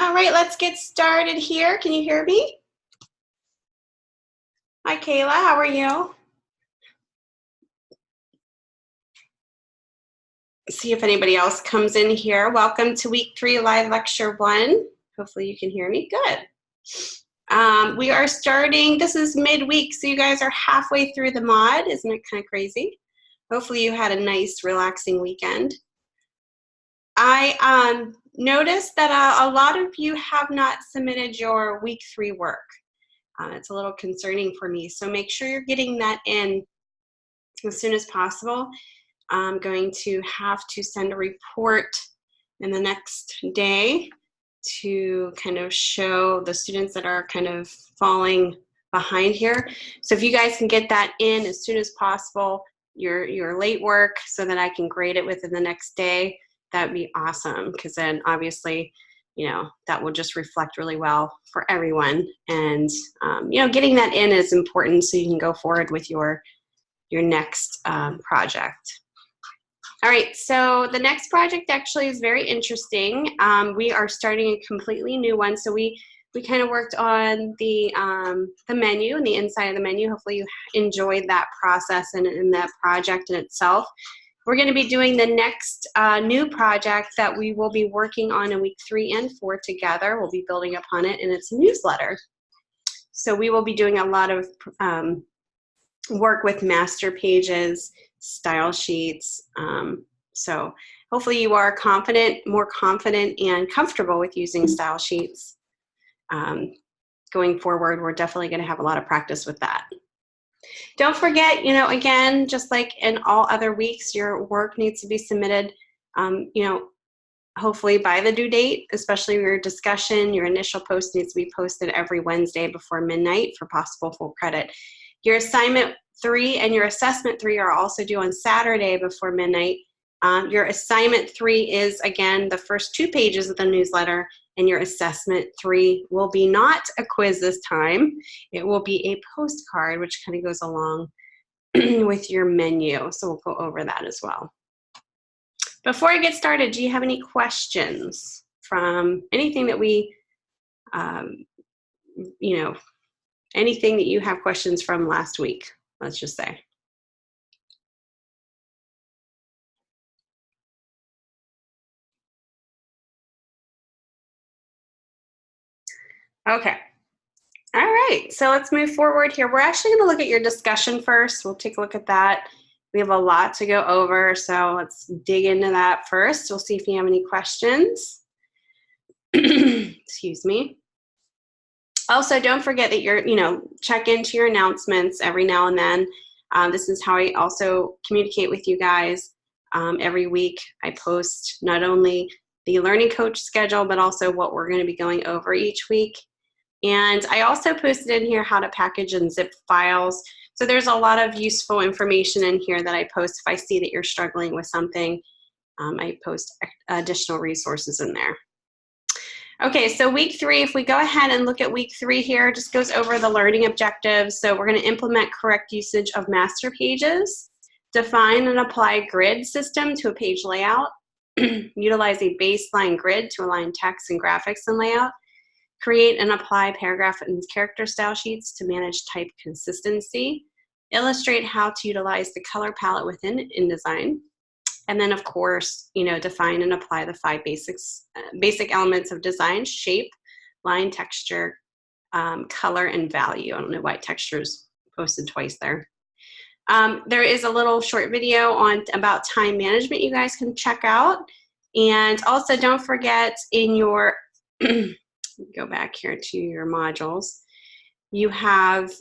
All right, let's get started here. Can you hear me? Hi, Kayla. How are you? See if anybody else comes in here. Welcome to week 3, live lecture 1. Hopefully you can hear me. Good. We are starting, this is midweek, so you guys are halfway through the mod. Isn't it kind of crazy? Hopefully you had a nice, relaxing weekend. I noticed that a lot of you have not submitted your week 3 work. It's a little concerning for me, so make sure you're getting that in as soon as possible. I'm going to have to send a report in the next day to kind of show the students that are kind of falling behind here. So if you guys can get that in as soon as possible, your late work, so that I can grade it within the next day, that would be awesome, because then obviously, you know, that will just reflect really well for everyone. And, you know, getting that in is important so you can go forward with your next project. All right, so the next project actually is very interesting. We are starting a completely new one. So we kind of worked on the menu and the inside of the menu. Hopefully you enjoyed that process and that project in itself. We're going to be doing the next new project that we will be working on in week 3 and 4 together. We'll be building upon it, and it's a newsletter. So we will be doing a lot of work with master pages, style sheets. So hopefully you are more confident and comfortable with using style sheets. Going forward, we're definitely going to have a lot of practice with that. Don't forget, you know, again, just like in all other weeks, your work needs to be submitted, you know, hopefully by the due date, especially your discussion. Your initial post needs to be posted every Wednesday before midnight for possible full credit. Your assignment 3 and your assessment 3 are also due on Saturday before midnight. Your assignment 3 is, again, the first 2 pages of the newsletter, and your assessment 3 will be not a quiz this time. It will be a postcard, which kind of goes along with your menu. So we'll go over that as well. Before I get started, do you have any questions from anything that we, you know, anything that you have questions from last week, let's just say? Okay. All right, so let's move forward here. We're actually going to look at your discussion first. We'll take a look at that. We have a lot to go over, so let's dig into that first. We'll see if you have any questions. Excuse me. Also, don't forget that you're, you know, check into your announcements every now and then. This is how I also communicate with you guys. Every week I post not only the learning coach schedule, but also what we're going to be going over each week. And I also posted in here how to package and zip files. So there's a lot of useful information in here that I post. If I see that you're struggling with something, I post additional resources in there. Okay, so week 3, if we go ahead and look at week 3 here, just goes over the learning objectives. So we're going to implement correct usage of master pages, define and apply grid system to a page layout, utilize a baseline grid to align text and graphics and layout, create and apply paragraph and character style sheets to manage type consistency, illustrate how to utilize the color palette within InDesign, and then of course, you know, define and apply the 5 basic elements of design: shape, line, texture, color, and value. I don't know why texture is posted twice there. There is a little short video about time management you guys can check out. And also don't forget in your go back here to your modules. You have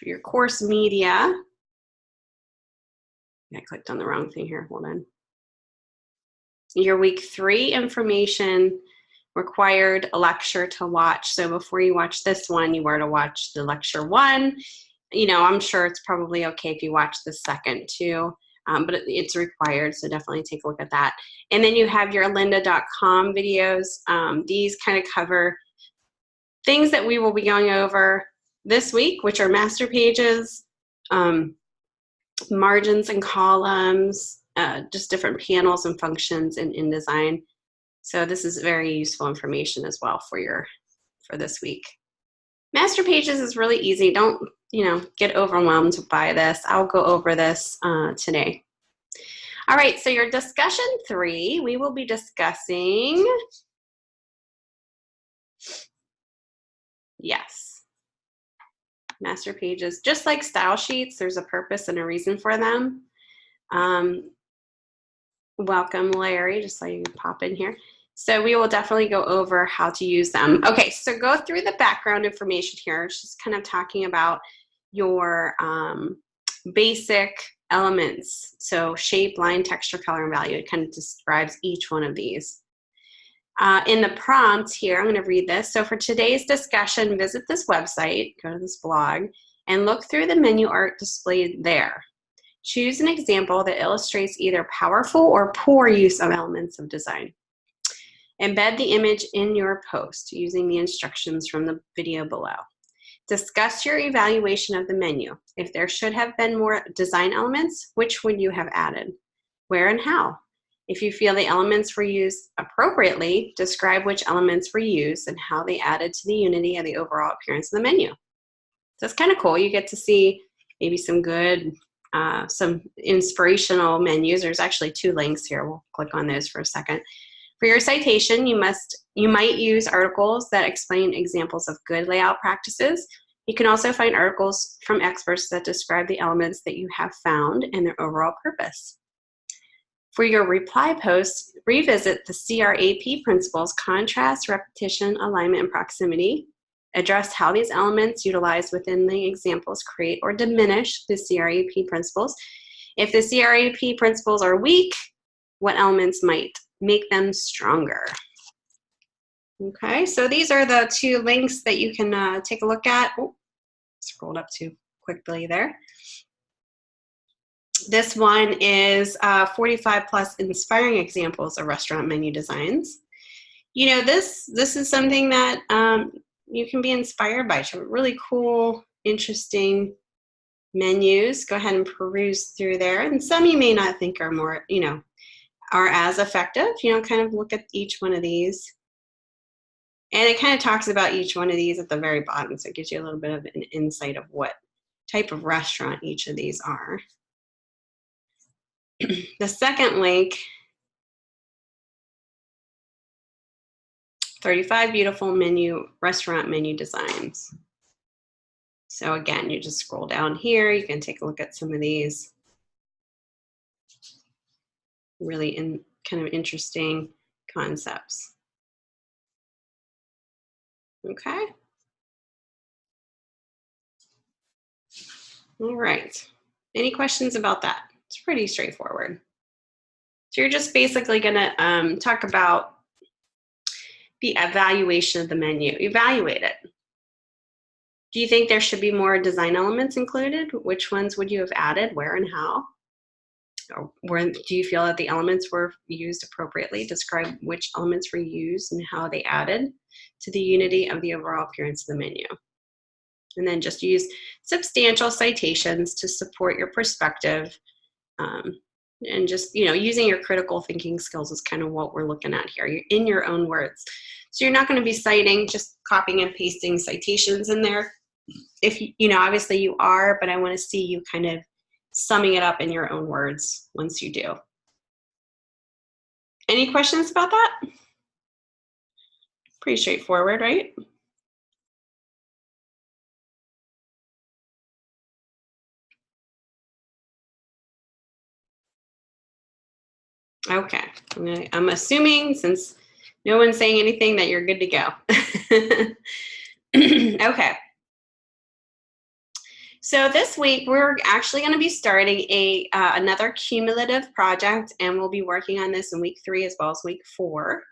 your course media. I clicked on the wrong thing here. Hold on. Your week 3 information required a lecture to watch. So before you watch this one, you were to watch the lecture 1. You know, I'm sure it's probably okay if you watch the second too. But it's required, so definitely take a look at that. And then you have your lynda.com videos. These kind of cover things that we will be going over this week, which are master pages, margins and columns, just different panels and functions in InDesign. So this is very useful information as well for this week. Master pages is really easy. Don't, get overwhelmed by this. I'll go over this today. All right, so your discussion 3, we will be discussing, yes, master pages. Just like style sheets, there's a purpose and a reason for them. Welcome, Larry, just so you pop in here. So we will definitely go over how to use them. Okay, so go through the background information here. It's just kind of talking about your basic elements. So shape, line, texture, color, and value. It kind of describes each one of these. In the prompt here, I'm going to read this. So for today's discussion, visit this website, go to this blog, and look through the menu art displayed there. Choose an example that illustrates either powerful or poor use of elements of design. Embed the image in your post using the instructions from the video below. Discuss your evaluation of the menu. If there should have been more design elements, which would you have added? Where and how? If you feel the elements were used appropriately, describe which elements were used and how they added to the unity of the overall appearance of the menu. So it's kind of cool. You get to see maybe some good, some inspirational menus. There's actually 2 links here. We'll click on those for a second. For your citation, you might use articles that explain examples of good layout practices. You can also find articles from experts that describe the elements that you have found and their overall purpose. For your reply post, revisit the CRAP principles: contrast, repetition, alignment, and proximity. Address how these elements utilized within the examples create or diminish the CRAP principles. If the CRAP principles are weak, what elements might make them stronger? Okay, so these are the 2 links that you can take a look at. Oh, scrolled up too quickly there. This one is 45 plus inspiring examples of restaurant menu designs. This is something that you can be inspired by. Really cool, interesting menus. Go ahead and peruse through there. And some you may not think are more, are as effective. Kind of look at each one of these. And it kind of talks about each one of these at the very bottom. So it gives you a little bit of an insight of what type of restaurant each of these are. The second link, 35 beautiful restaurant menu designs. So again, you just scroll down here. You can take a look at some of these. Really kind of interesting concepts. Okay. All right. Any questions about that? It's pretty straightforward. So you're just basically going to talk about the evaluation of the menu. Evaluate it. Do you think there should be more design elements included? Which ones would you have added? Where and how? Or do you feel that the elements were used appropriately? Describe which elements were used and how they added to the unity of the overall appearance of the menu. And then just use substantial citations to support your perspective. And just, using your critical thinking skills is kind of what we're looking at here. You're in your own words. So you're not going to be citing, just copying and pasting citations in there. If obviously you are, but I want to see you kind of summing it up in your own words once you do. Any questions about that? Pretty straightforward, right? Okay, I'm assuming, since no one's saying anything, that you're good to go. Okay. So this week, we're actually going to be starting another cumulative project, and we'll be working on this in week 3 as well as week 4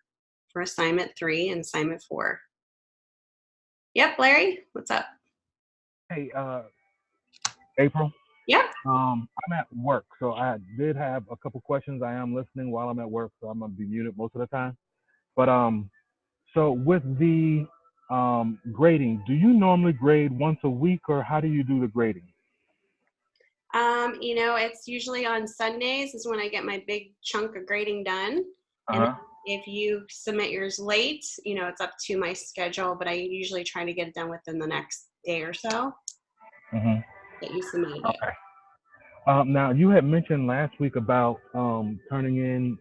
for assignment 3 and assignment 4. Yep, Larry, what's up? Hey, April. Yep. I'm at work, so I did have a couple questions. I am listening while I'm at work, so I'm gonna be muted most of the time. But so with the grading, do you normally grade once a week, or how do you do the grading? It's usually on Sundays is when I get my big chunk of grading done. And If you submit yours late, you know, it's up to my schedule, but I usually try to get it done within the next day or so Mm-hmm. that you submitted it. Okay. Now you had mentioned last week about turning in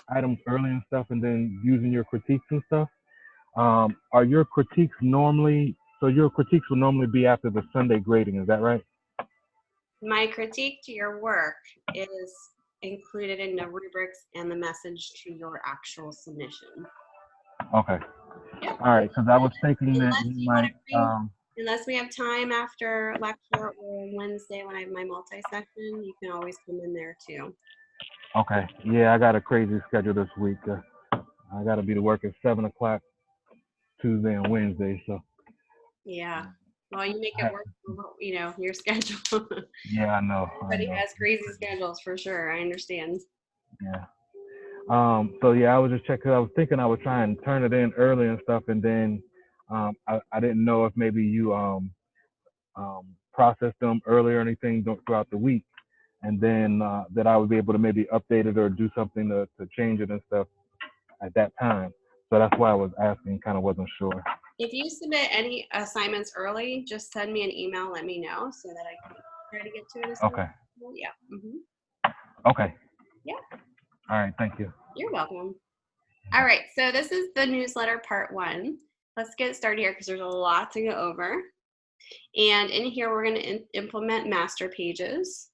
items early and stuff, and then using your critiques and stuff. Are your critiques normally? So your critiques will normally be after the Sunday grading, is that right? My critique to your work is included in the rubrics and the message to your actual submission. Okay. Yep. All right, because I was thinking that Unless you you want might. to bring, unless we have time after lecture or Wednesday when I have my multi-session, you can always come in there too. Okay. Yeah, I got a crazy schedule this week. I got to be to work at 7 o'clock Tuesday and Wednesday. So. Yeah. Well, you make it work for, you know, your schedule. Yeah, I know. Everybody has crazy schedules for sure. I understand. Yeah. So yeah, I was just checking. I was thinking I would try and turn it in early and stuff, and then I didn't know if maybe you process them early or anything throughout the week, and then that I would be able to maybe update it or do something to change it and stuff at that time. So that's why I was asking. Kind of wasn't sure. If you submit any assignments early, just send me an email. Let me know so that I can try to get to it as soon as Okay. possible. Yeah. Okay. Yeah. All right. Thank you. You're welcome. All right. So this is the newsletter part 1. Let's get started here because there's a lot to go over. And in here, we're going to implement master pages.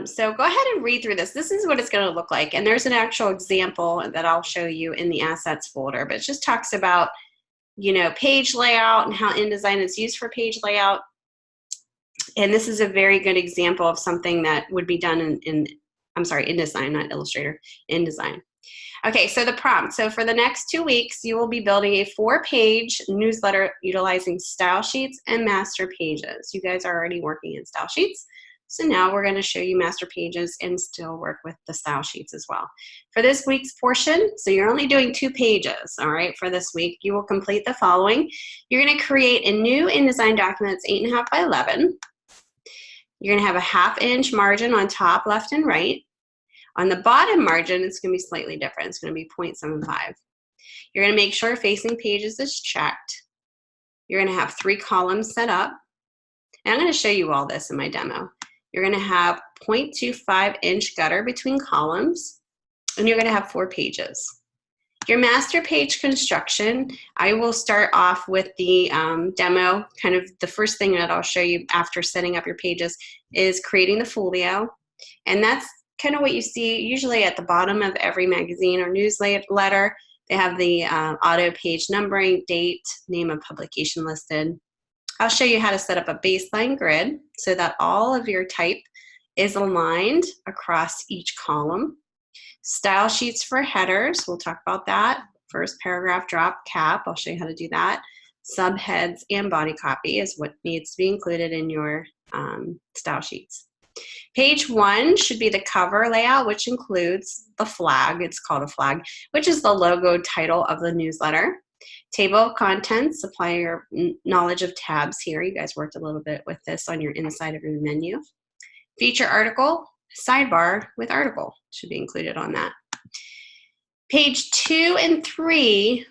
So go ahead and read through this. This is what it's going to look like. And there's an actual example that I'll show you in the assets folder, but it just talks about, you know, page layout and how InDesign is used for page layout. And this is a very good example of something that would be done in InDesign, not Illustrator, InDesign. Okay, so the prompt. So for the next 2 weeks, you will be building a 4-page newsletter utilizing style sheets and master pages. You guys are already working in style sheets. So now we're going to show you master pages and still work with the style sheets as well. For this week's portion, so you're only doing 2 pages, all right, for this week, you will complete the following. You're going to create a new InDesign document that's 8.5 by 11. You're going to have a 1/2 inch margin on top, left, and right. On the bottom margin, it's going to be slightly different. It's going to be 0.75. You're going to make sure facing pages is checked. You're going to have 3 columns set up. And I'm going to show you all this in my demo. You're going to have 0.25 inch gutter between columns, and you're going to have 4 pages. Your master page construction, I will start off with the demo. Kind of the first thing that I'll show you after setting up your pages is creating the folio. And that's kind of what you see usually at the bottom of every magazine or newsletter. They have the auto page numbering, date, name of publication listed. I'll show you how to set up a baseline grid so that all of your type is aligned across each column. Style sheets for headers, we'll talk about that. First paragraph, drop, cap, I'll show you how to do that. Subheads and body copy is what needs to be included in your style sheets. Page 1 should be the cover layout, which includes the flag. It's called a flag, which is the logo title of the newsletter. Table of contents, apply your knowledge of tabs here. You guys worked a little bit with this on your inside of your menu. Feature article, sidebar with article should be included on that. Page 2 and 3,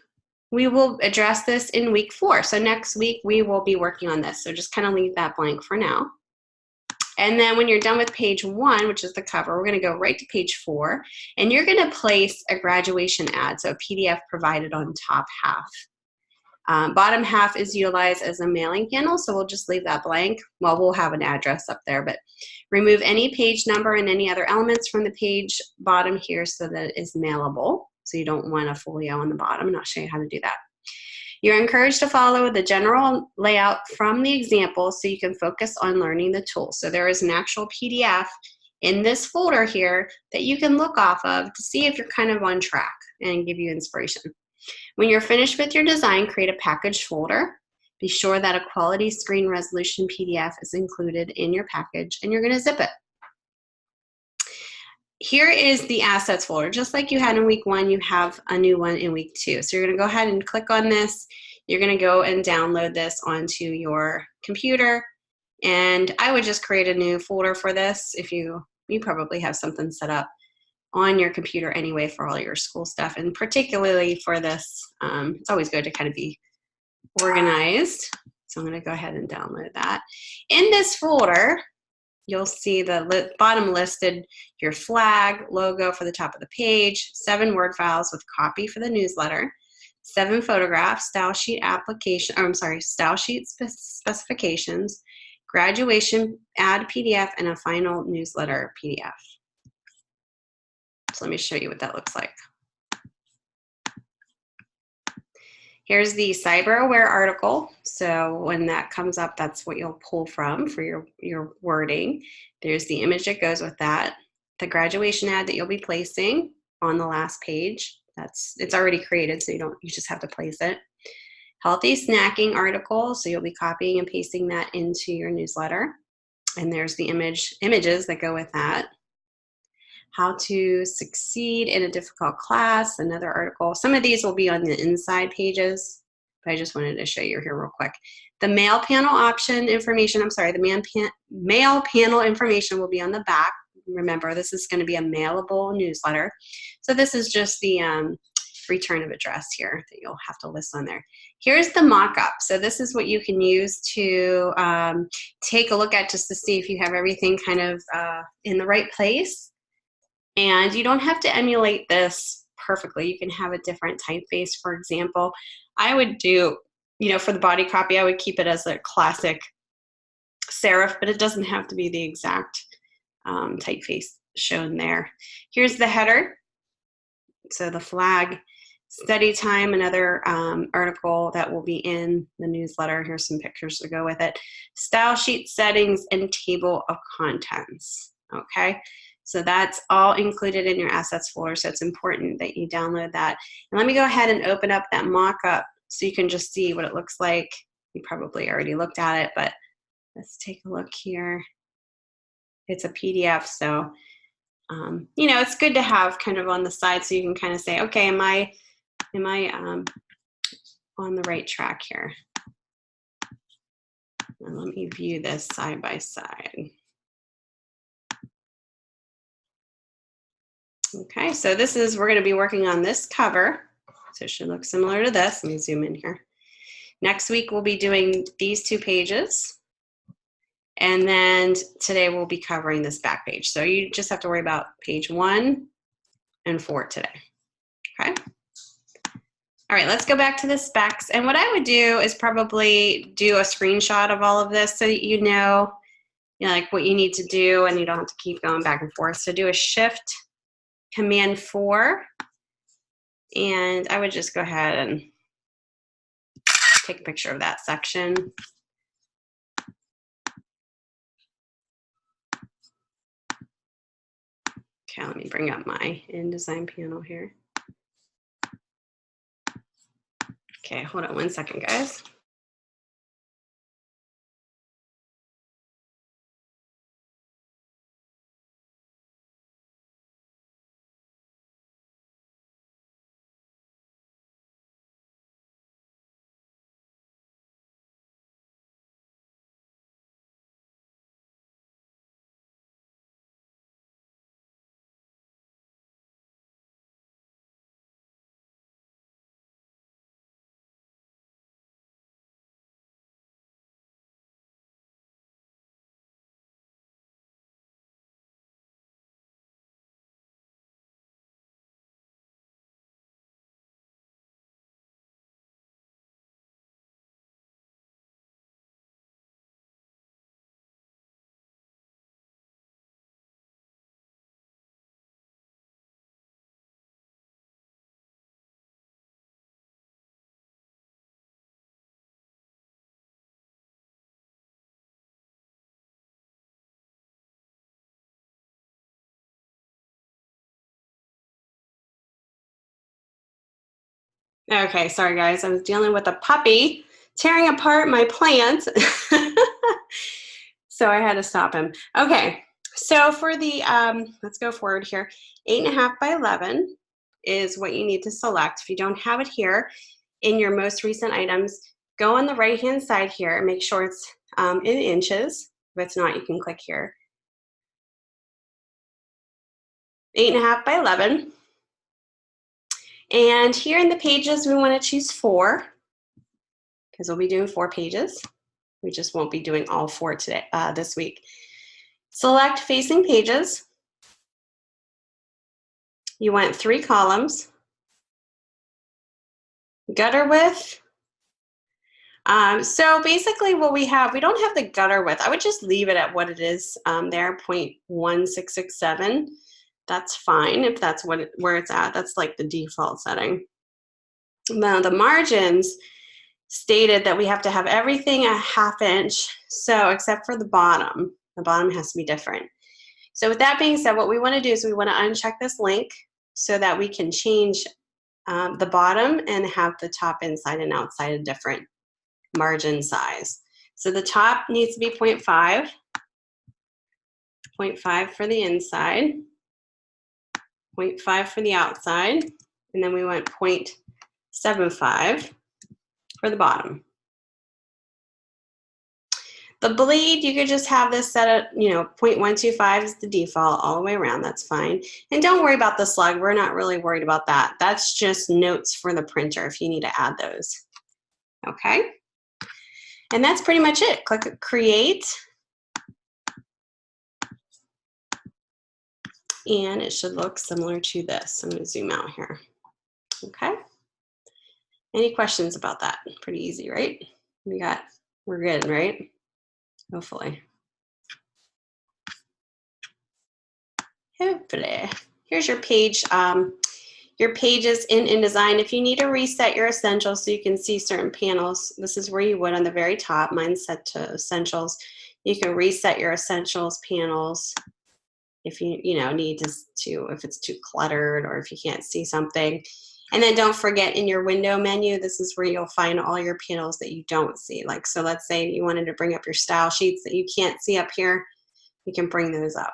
we will address this in week 4. So next week we will be working on this. So just kind of leave that blank for now. And then when you're done with page 1, which is the cover, we're going to go right to page 4, and you're going to place a graduation ad, so a PDF provided on top half. Bottom half is utilized as a mailing panel, so we'll just leave that blank. Well, we'll have an address up there, but remove any page number and any other elements from the page bottom here so that it is mailable. So you don't want a folio on the bottom, and I'll show you how to do that. You're encouraged to follow the general layout from the example so you can focus on learning the tool. So there is an actual PDF in this folder here that you can look off of to see if you're kind of on track and give you inspiration. When you're finished with your design, create a package folder. Be sure that a quality screen resolution PDF is included in your package, and you're going to zip it. Here is the assets folder. Just like you had in week 1, you have a new one in week 2. So you're going to go ahead and click on this. You're going to go and download this onto your computer. And I would just create a new folder for this if you probably have something set up. on your computer anyway for all your school stuff, and particularly for this, it's always good to kind of be organized. So I'm going to go ahead and download that. In this folder, you'll see the bottom listed your flag, logo for the top of the page, 7 Word files with copy for the newsletter, 7 photographs, style sheet application, or I'm sorry, style sheet specifications, graduation add PDF, and a final newsletter PDF. So let me show you what that looks like. Here's the cyber aware article. So when that comes up, that's what you'll pull from for your wording. There's the image that goes with that. The graduation ad that you'll be placing on the last page. It's already created, so you just have to place it. Healthy snacking article, so you'll be copying and pasting that into your newsletter. And there's the images that go with that. How to succeed in a difficult class, another article. Some of these will be on the inside pages, but I just wanted to show you here real quick. The mail panel option information, the mail panel information will be on the back. Remember, this is going to be a mailable newsletter. So this is just the return of address here that you'll have to list on there. Here's the mock-up. So this is what you can use to take a look at just to see if you have everything kind of in the right place. And you don't have to emulate this perfectly. You can have a different typeface. For example, I would do, for the body copy, I would keep it as a classic serif, but it doesn't have to be the exact typeface shown there. Here's the header. So the flag, study time, another article that will be in the newsletter. Here's some pictures to go with it. Style sheet settings and table of contents. Okay. So that's all included in your assets folder, so it's important that you download that. And let me go ahead and open up that mock-up so you can just see what it looks like. You probably already looked at it, but let's take a look here. It's a PDF, so it's good to have kind of on the side so you can kind of say, okay, am I on the right track here? And let me view this side by side. Okay, so we're going to be working on this cover. So it should look similar to this. Let me zoom in here. Next week, we'll be doing these 2 pages. And then today, we'll be covering this back page. So you just have to worry about page 1 and 4 today. Okay? All right, let's go back to the specs. And what I would do is probably do a screenshot of all of this so that you know like what you need to do and you don't have to keep going back and forth. So do a Shift Command 4, and I would just go ahead and take a picture of that section. Okay, let me bring up my InDesign panel here. Okay, hold on one second, guys. Okay, sorry guys, I was dealing with a puppy tearing apart my plant. So I had to stop him. Okay, so for the, let's go forward here. 8.5 by 11 is what you need to select. If you don't have it here in your most recent items, go on the right-hand side here and make sure it's in inches. If it's not, you can click here. 8.5 by 11. And here in the pages, we want to choose 4 because we'll be doing 4 pages. We just won't be doing all 4 today, this week. Select facing pages. You want 3 columns. Gutter width. So basically what we don't have the gutter width. I would just leave it at what it is there, 0.1667. That's fine if that's where it's at. That's like the default setting. Now the margins stated that we have to have everything 1/2 inch, so except for the bottom. The bottom has to be different. So with that being said, what we want to do is we want to uncheck this link so that we can change the bottom and have the top inside and outside a different margin size. So the top needs to be 0.5, 0.5 for the inside, 0.5 for the outside, and then we want 0.75 for the bottom. The bleed, you could just have this set at, 0.125 is the default all the way around, that's fine. And don't worry about the slug, we're not really worried about that. That's just notes for the printer if you need to add those. Okay? And that's pretty much it. Click Create. And it should look similar to this. I'm going to zoom out here. Okay? Any questions about that? Pretty easy, right? We're good, right? Hopefully. Hopefully. Here's your page. Your pages in InDesign. If you need to reset your essentials so you can see certain panels, this is where you would on the very top. Mine's set to essentials. You can reset your essentials panels if you need to if it's too cluttered or if you can't see something. And then don't forget in your window menu, this is where you'll find all your panels that you don't see. Like, so let's say you wanted to bring up your style sheets that you can't see up here, you can bring those up.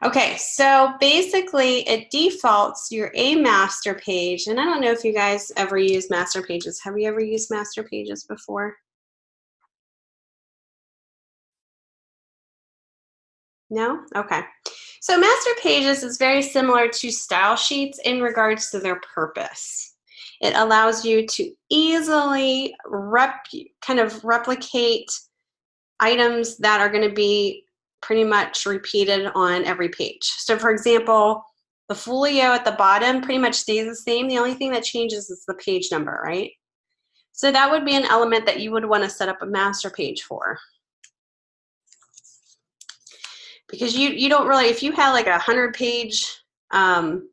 Okay, so basically it defaults your A master page, and I don't know if you guys ever use master pages. Have you ever used master pages before? No? Okay. So master pages is very similar to style sheets in regards to their purpose. It allows you to easily kind of replicate items that are going to be pretty much repeated on every page. So for example, the folio at the bottom pretty much stays the same. The only thing that changes is the page number, right? So that would be an element that you would want to set up a master page for. Because you don't really, if you had like a 100-page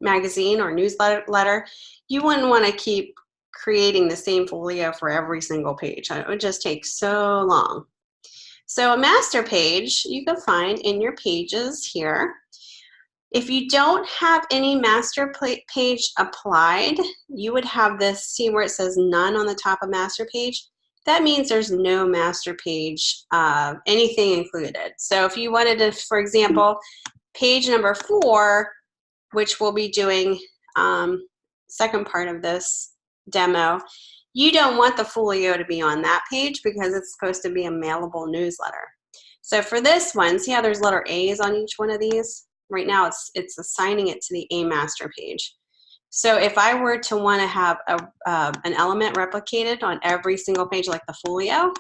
magazine or newsletter, you wouldn't want to keep creating the same folio for every single page. It would just take so long. So a master page you can find in your pages here. If you don't have any master page applied, you would have this, see where it says none on the top of master page? That means there's no master page, anything included. So if you wanted to, for example, page number 4, which we'll be doing second part of this demo, you don't want the folio to be on that page because it's supposed to be a mailable newsletter. So for this one, see how there's letter A's on each one of these? Right now it's assigning it to the A master page. So if I were to want to have an element replicated on every single page like the folio,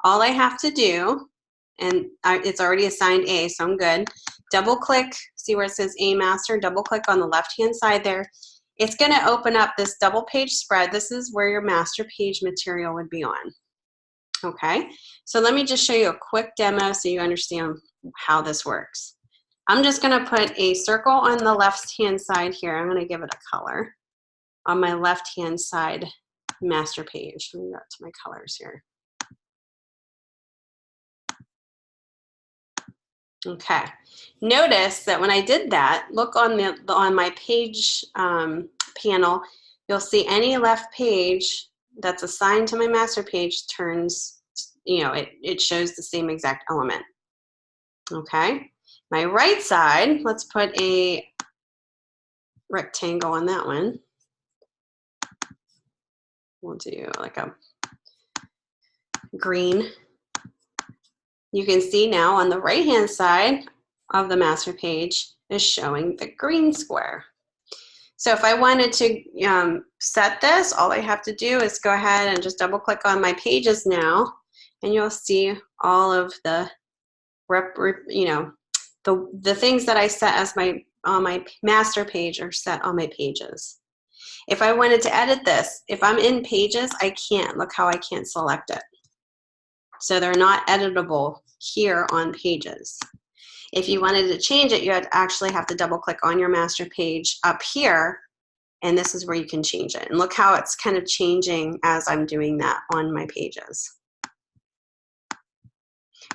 all I have to do, and it's already assigned A, so I'm good, double click, see where it says A master, double click on the left hand side there. It's going to open up this double page spread. This is where your master page material would be on. Okay, so let me just show you a quick demo so you understand how this works. I'm just going to put a circle on the left-hand side here. I'm going to give it a color on my left-hand side master page. Let me go to my colors here. Okay. Notice that when I did that, look on my page panel, you'll see any left page that's assigned to my master page turns, it shows the same exact element. Okay. My right side, let's put a rectangle on that one. We'll do like a green. You can see now on the right hand side, of the master page is showing the green square. So if I wanted to set this, all I have to do is go ahead and just double click on my pages now, and you'll see all of the the things that I set as on my master page are set on my pages. If I wanted to edit this, if I'm in pages, I can't. Look how I can't select it. So they're not editable here on pages. If you wanted to change it, you actually have to double click on your master page up here, and this is where you can change it. And look how it's kind of changing as I'm doing that on my pages.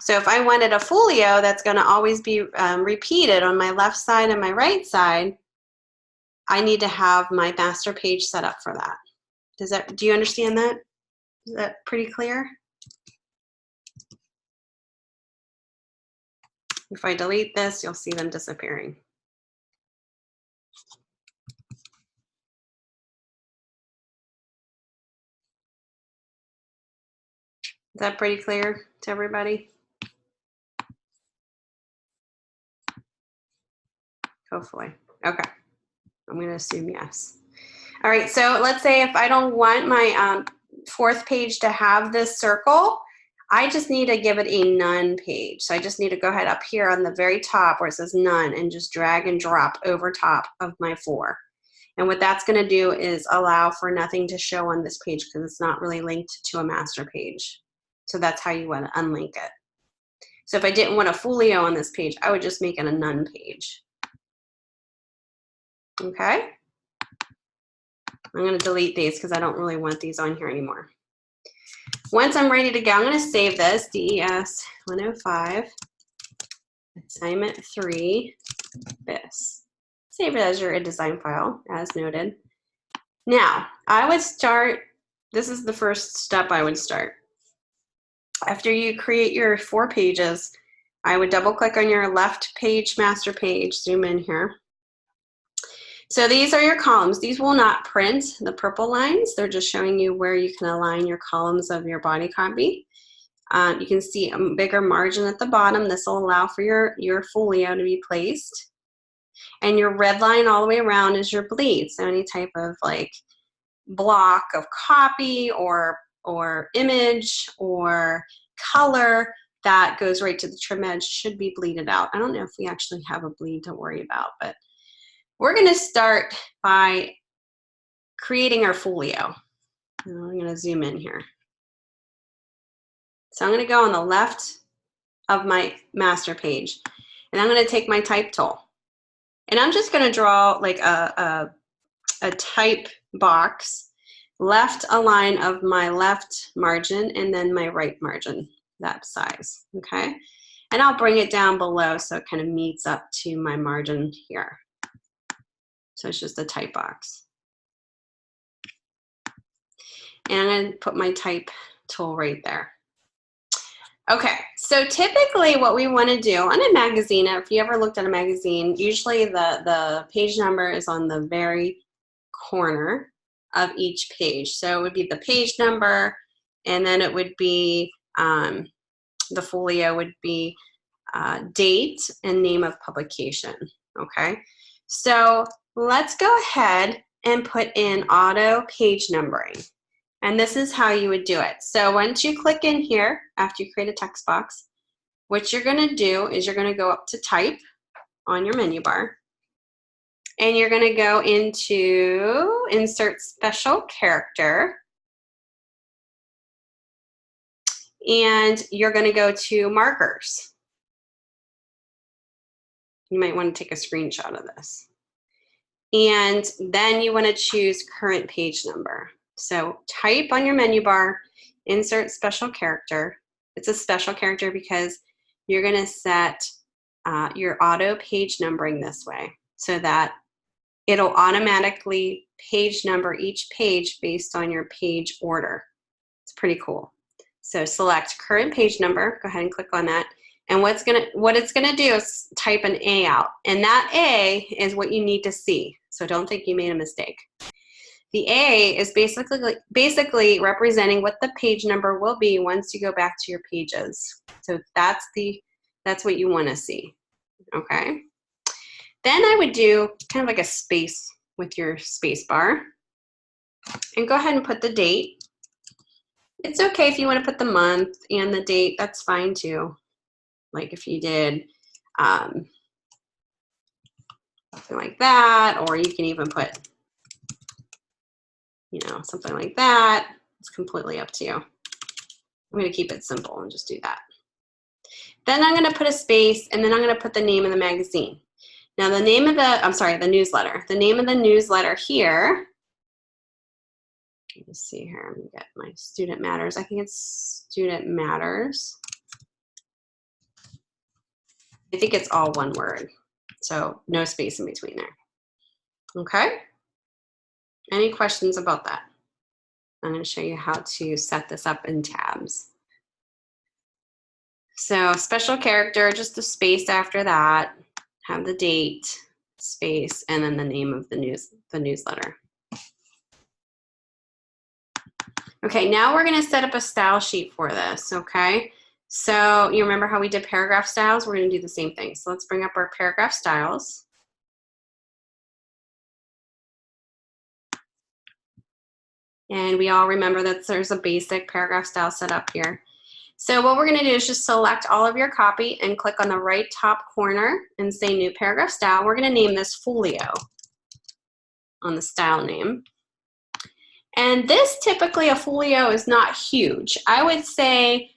So if I wanted a folio that's going to always be repeated on my left side and my right side, I need to have my master page set up for that. Do you understand that? Is that pretty clear? If I delete this, you'll see them disappearing. Is that pretty clear to everybody? Hopefully. Okay. I'm going to assume yes. All right, so let's say if I don't want my fourth page to have this circle, I just need to give it a none page. So I just need to go ahead up here on the very top where it says none and just drag and drop over top of my 4. And what that's going to do is allow for nothing to show on this page because it's not really linked to a master page. So that's how you want to unlink it. So if I didn't want a folio on this page, I would just make it a none page. Okay. I'm going to delete these because I don't really want these on here anymore. Once I'm ready to go, I'm going to save this, DES105, assignment 3, this. Save it as your design file, as noted. Now, I would start, this is the first step I would start. After you create your 4 pages, I would double click on your left page, master page, zoom in here. So these are your columns. These will not print, the purple lines. They're just showing you where you can align your columns of your body copy. You can see a bigger margin at the bottom. This will allow for your folio to be placed. And your red line all the way around is your bleed. So any type of like block of copy or image or color that goes right to the trim edge should be bleeded out. I don't know if we actually have a bleed to worry about, but we're going to start by creating our folio. I'm going to zoom in here. So I'm going to go on the left of my master page, and I'm going to take my type tool. And I'm just going to draw like a type box, left align of my left margin, and then my right margin, that size, okay? And I'll bring it down below so it kind of meets up to my margin here. So it's just a type box. And I'm going to put my type tool right there. Okay, so typically what we want to do on a magazine, if you ever looked at a magazine, usually the page number is on the very corner of each page. So it would be the page number, and then it would be, the folio would be date and name of publication, okay? So let's go ahead and put in auto page numbering. And this is how you would do it. So once you click in here, after you create a text box, what you're going to do is you're going to go up to type on your menu bar. And you're going to go into insert special character. And you're going to go to markers. You might want to take a screenshot of this. And then you want to choose current page number. So type on your menu bar, insert special character. It's a special character because you're going to set your auto page numbering this way so that it'll automatically page number each page based on your page order. It's pretty cool. So select current page number, go ahead and click on that. And what it's gonna do is type an A out. And that A is what you need to see. So don't think you made a mistake. The A is basically representing what the page number will be once you go back to your pages. So that's what you want to see. Okay. Then I would do kind of like a space with your space bar. And go ahead and put the date. It's okay if you want to put the month and the date, that's fine too. Like if you did something like that, or you can even put, you know, something like that. It's completely up to you. I'm going to keep it simple and just do that. Then I'm going to put a space, and then I'm going to put the name of the magazine. Now the name of the newsletter. The name of the newsletter here, let me see here, let me get my Student Matters. I think it's Student Matters. I think it's all one word, so no space in between there. Okay? Any questions about that? I'm going to show you how to set this up in tabs. So special character, just a space after that, have the date, space, and then the name of the newsletter. Okay, now we're going to set up a style sheet for this, okay? So you remember how we did paragraph styles? We're going to do the same thing. So let's bring up our paragraph styles. And we all remember that there's a basic paragraph style set up here. So what we're going to do is just select all of your copy and click on the right top corner and say new paragraph style. We're going to name this folio on the style name. And this typically, a folio is not huge. I would say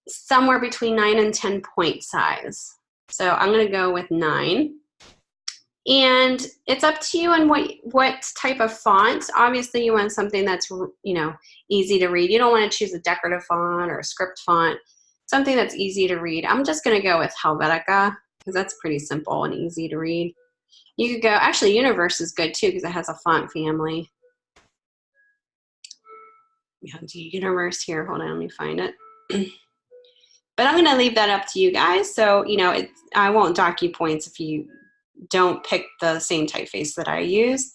somewhere between 9 and 10 point size. So I'm going to go with 9. And it's up to you on what type of font. Obviously, you want something that's, you know, easy to read. You don't want to choose a decorative font or a script font. Something that's easy to read. I'm just going to go with Helvetica because that's pretty simple and easy to read. You could go, actually, Universe is good too because it has a font family. We have the Universe here. Hold on, let me find it. But I'm going to leave that up to you guys. So, you know, I won't dock you points if you don't pick the same typeface that I use.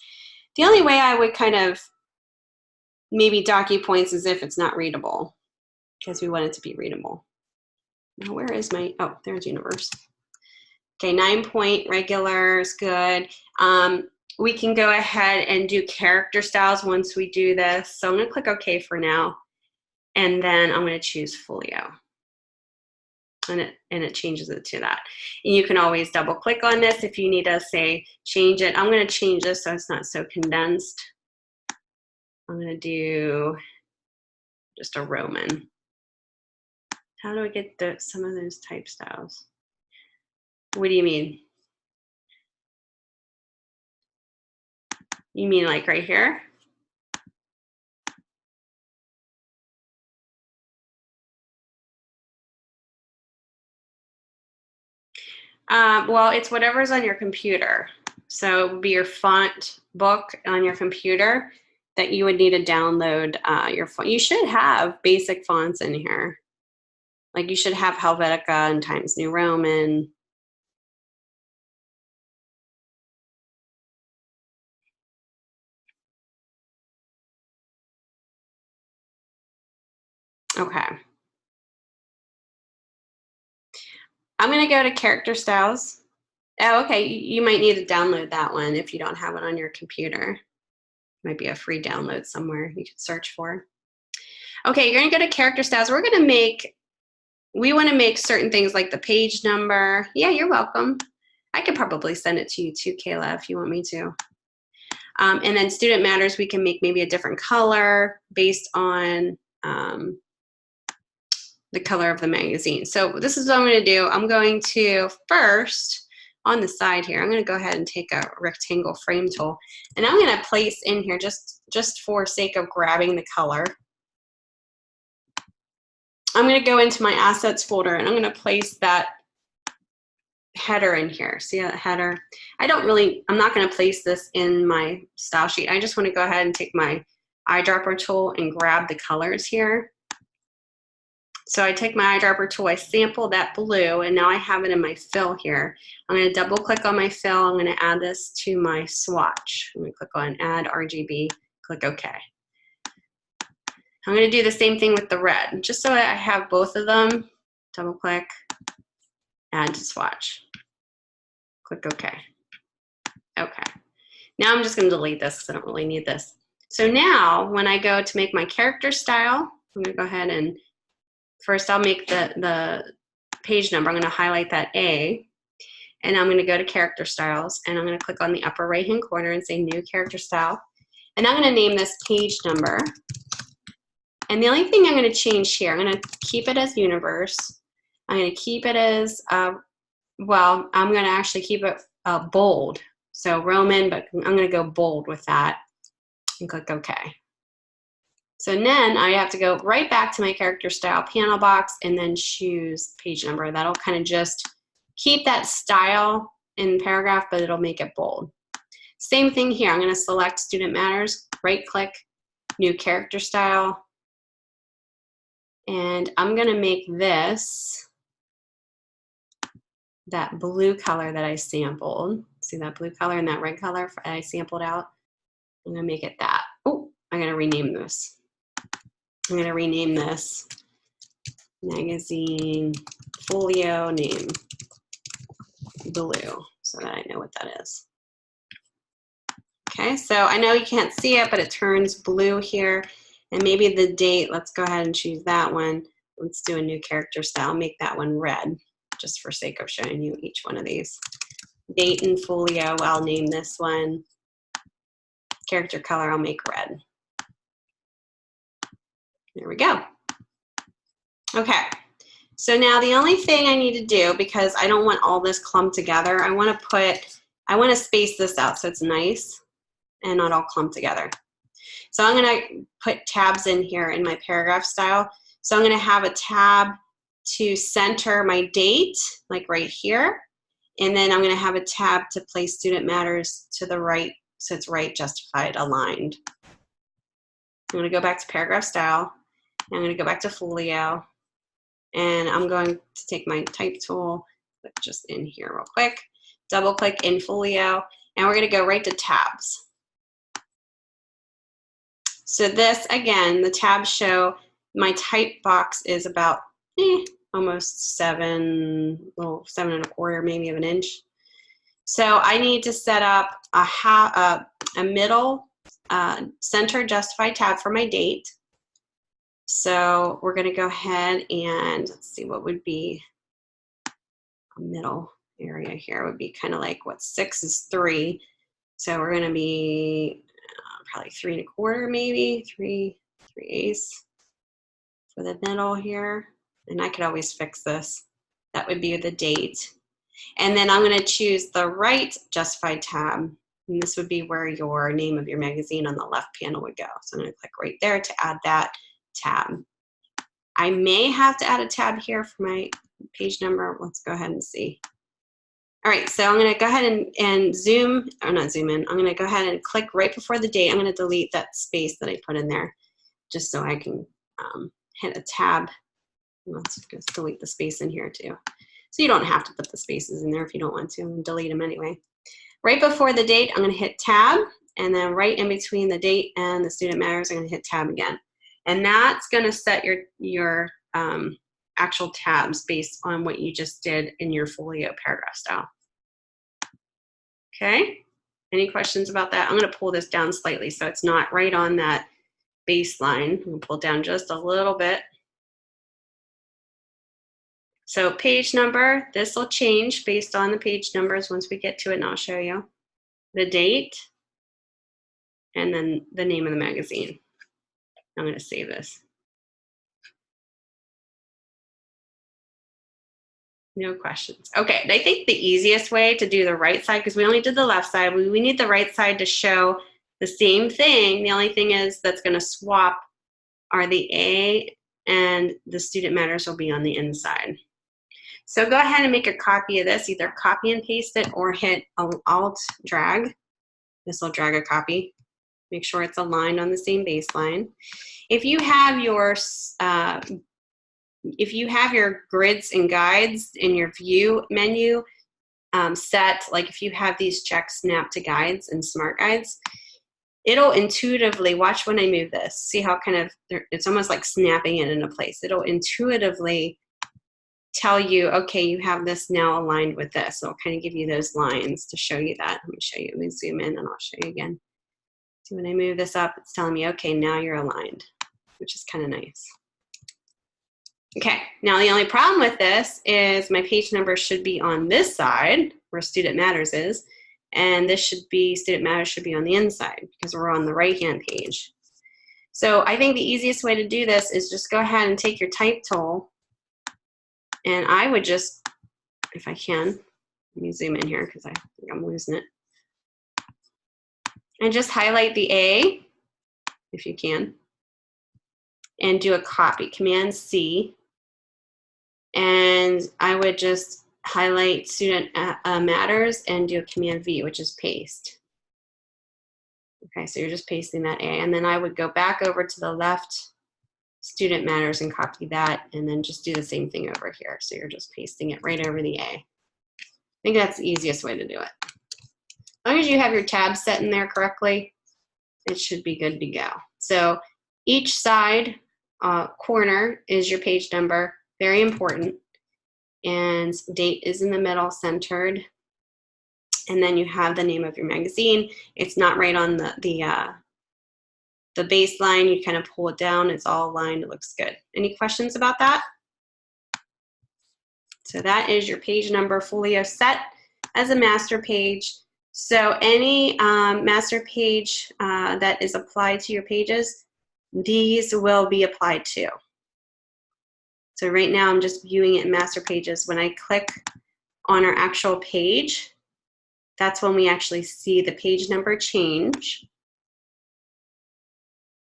The only way I would kind of maybe dock you points is if it's not readable, because we want it to be readable. Now, where is my, oh, there's Universe. Okay, 9 point regular is good. We can go ahead and do character styles once we do this. So I'm going to click OK for now. And then I'm going to choose folio. And it changes it to that. And you can always double click on this if you need to say change it. I'm going to change this so it's not so condensed. I'm going to do just a Roman. How do I get some of those type styles? What do you mean? You mean like right here? Well, it's whatever's on your computer. So it would be your font book on your computer that you would need to download your font. You should have basic fonts in here. Like you should have Helvetica and Times New Roman. Okay. I'm going to go to character styles. Oh, okay. You might need to download that one if you don't have it on your computer. Might be a free download somewhere you could search for. Okay, you're going to go to character styles. We want to make certain things like the page number. Yeah, you're welcome. I could probably send it to you too, Kayla, if you want me to. And then Student Matters, we can make maybe a different color based on the color of the magazine. So this is what I'm going to do. I'm going to first, on the side here, I'm going to go ahead and take a rectangle frame tool, and I'm going to place in here just for sake of grabbing the color. I'm going to go into my assets folder, and I'm going to place that header in here. See that header? I'm not going to place this in my style sheet. I just want to go ahead and take my eyedropper tool and grab the colors here. So I take my eyedropper tool, I sample that blue, and now I have it in my fill here. I'm going to double click on my fill. I'm going to add this to my swatch. I'm going to click on Add RGB, click OK. I'm going to do the same thing with the red, just so I have both of them. Double click, add to swatch. Click OK. Okay. Now I'm just going to delete this because I don't really need this. So now when I go to make my character style, I'm going to go ahead and first I'll make the page number. I'm going to highlight that A, and I'm going to go to character styles, and I'm going to click on the upper right hand corner and say new character style. And I'm going to name this page number. And the only thing I'm going to change here, I'm going to keep it as universe. I'm going to keep it as, well, I'm going to actually keep it bold. So Roman, but I'm going to go bold with that and click OK. So then I have to go right back to my character style panel box and then choose page number. That'll kind of just keep that style in paragraph, but it'll make it bold. Same thing here. I'm going to select Student Matters, right click, new character style. And I'm going to make this that blue color that I sampled. See that blue color and that red color I sampled out? I'm going to make it that. Oh, I'm going to rename this. I'm going to rename this magazine folio name blue so that I know what that is. Okay, so I know you can't see it, but it turns blue here. And maybe the date, let's go ahead and choose that one. Let's do a new character style, make that one red, just for sake of showing you each one of these. Date and folio, I'll name this one. Character color, I'll make red. There we go. Okay, so now the only thing I need to do, because I don't want all this clumped together, I want to space this out so it's nice and not all clumped together. So I'm going to put tabs in here in my paragraph style. So I'm going to have a tab to center my date, like right here. And then I'm going to have a tab to place Student Matters to the right, so it's right, justified, aligned. I'm going to go back to paragraph style. I'm going to go back to folio. And I'm going to take my type tool, put just in here real quick, double click in folio, and we're going to go right to tabs. So this, again, the tabs show my type box is about almost 7, well, 7¼ maybe of an inch. So I need to set up a middle center justified tab for my date. So we're going to go ahead and let's see what would be a middle area here. It would be kind of like what 6 is 3. So we're going to be probably 3¼ maybe, 3/8 for the middle here. And I could always fix this. That would be the date. And then I'm going to choose the right justified tab. And this would be where your name of your magazine on the left panel would go. So I'm going to click right there to add that tab. I may have to add a tab here for my page number. Let's go ahead and see. All right, so I'm going to go ahead and zoom, or not zoom in. I'm going to go ahead and click right before the date. I'm going to delete that space that I put in there just so I can hit a tab. Let's just delete the space in here too. So you don't have to put the spaces in there if you don't want to, and delete them anyway. Right before the date, I'm going to hit tab, and then right in between the date and the Student Matters, I'm going to hit tab again. And that's going to set your actual tabs based on what you just did in your folio paragraph style. Okay, any questions about that? I'm going to pull this down slightly so it's not right on that baseline. I'm going to pull it down just a little bit. So page number, this will change based on the page numbers once we get to it, and I'll show you. The date, and then the name of the magazine. I'm going to save this. No questions. Okay, I think the easiest way to do the right side, because we only did the left side, we need the right side to show the same thing. The only thing is that's going to swap are the A and the Student Matters will be on the inside. So go ahead and make a copy of this, either copy and paste it or hit Alt drag. This will drag a copy. Make sure it's aligned on the same baseline. If you have your grids and guides in your view menu set, like if you have these checks snap to guides and smart guides, it'll intuitively, watch when I move this, see how kind of, it's almost like snapping it into place. It'll intuitively tell you, okay, you have this now aligned with this. So I'll kind of give you those lines to show you that. Let me show you. Let me zoom in and I'll show you again. So when I move this up, it's telling me, okay, now you're aligned, which is kind of nice. Okay, now the only problem with this is my page number should be on this side where Student Matters is, and this should be, Student Matters should be on the inside because we're on the right-hand page. So I think the easiest way to do this is just go ahead and take your type tool, and I would just, if I can, let me zoom in here because I think I'm losing it, and just highlight the A, if you can, and do a copy, Command-C, and I would just highlight Student Matters and do a Command-V, which is paste. Okay, so you're just pasting that A, and then I would go back over to the left, Student Matters, and copy that, and then just do the same thing over here. So you're just pasting it right over the A. I think that's the easiest way to do it. As long as you have your tabs set in there correctly, it should be good to go. So each side corner is your page number, very important, and date is in the middle, centered. And then you have the name of your magazine. It's not right on the baseline. You kind of pull it down. It's all aligned. It looks good. Any questions about that? So that is your page number fully set as a master page. So any master page that is applied to your pages, these will be applied to. So right now I'm just viewing it in master pages. When I click on our actual page, that's when we actually see the page number change,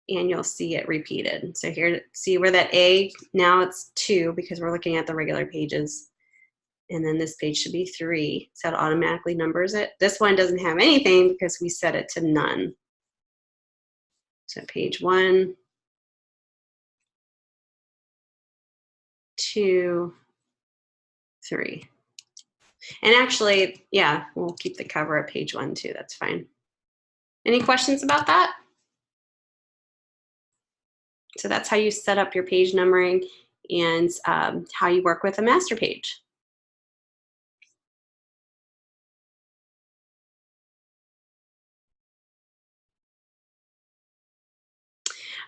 and you'll see it repeated. So here, see where that A, now it's 2 because we're looking at the regular pages. And then this page should be 3, so it automatically numbers it. This one doesn't have anything because we set it to none. So page 1, 2, 3. And actually, yeah, we'll keep the cover at page 1 too, that's fine. Any questions about that? So that's how you set up your page numbering and how you work with a master page.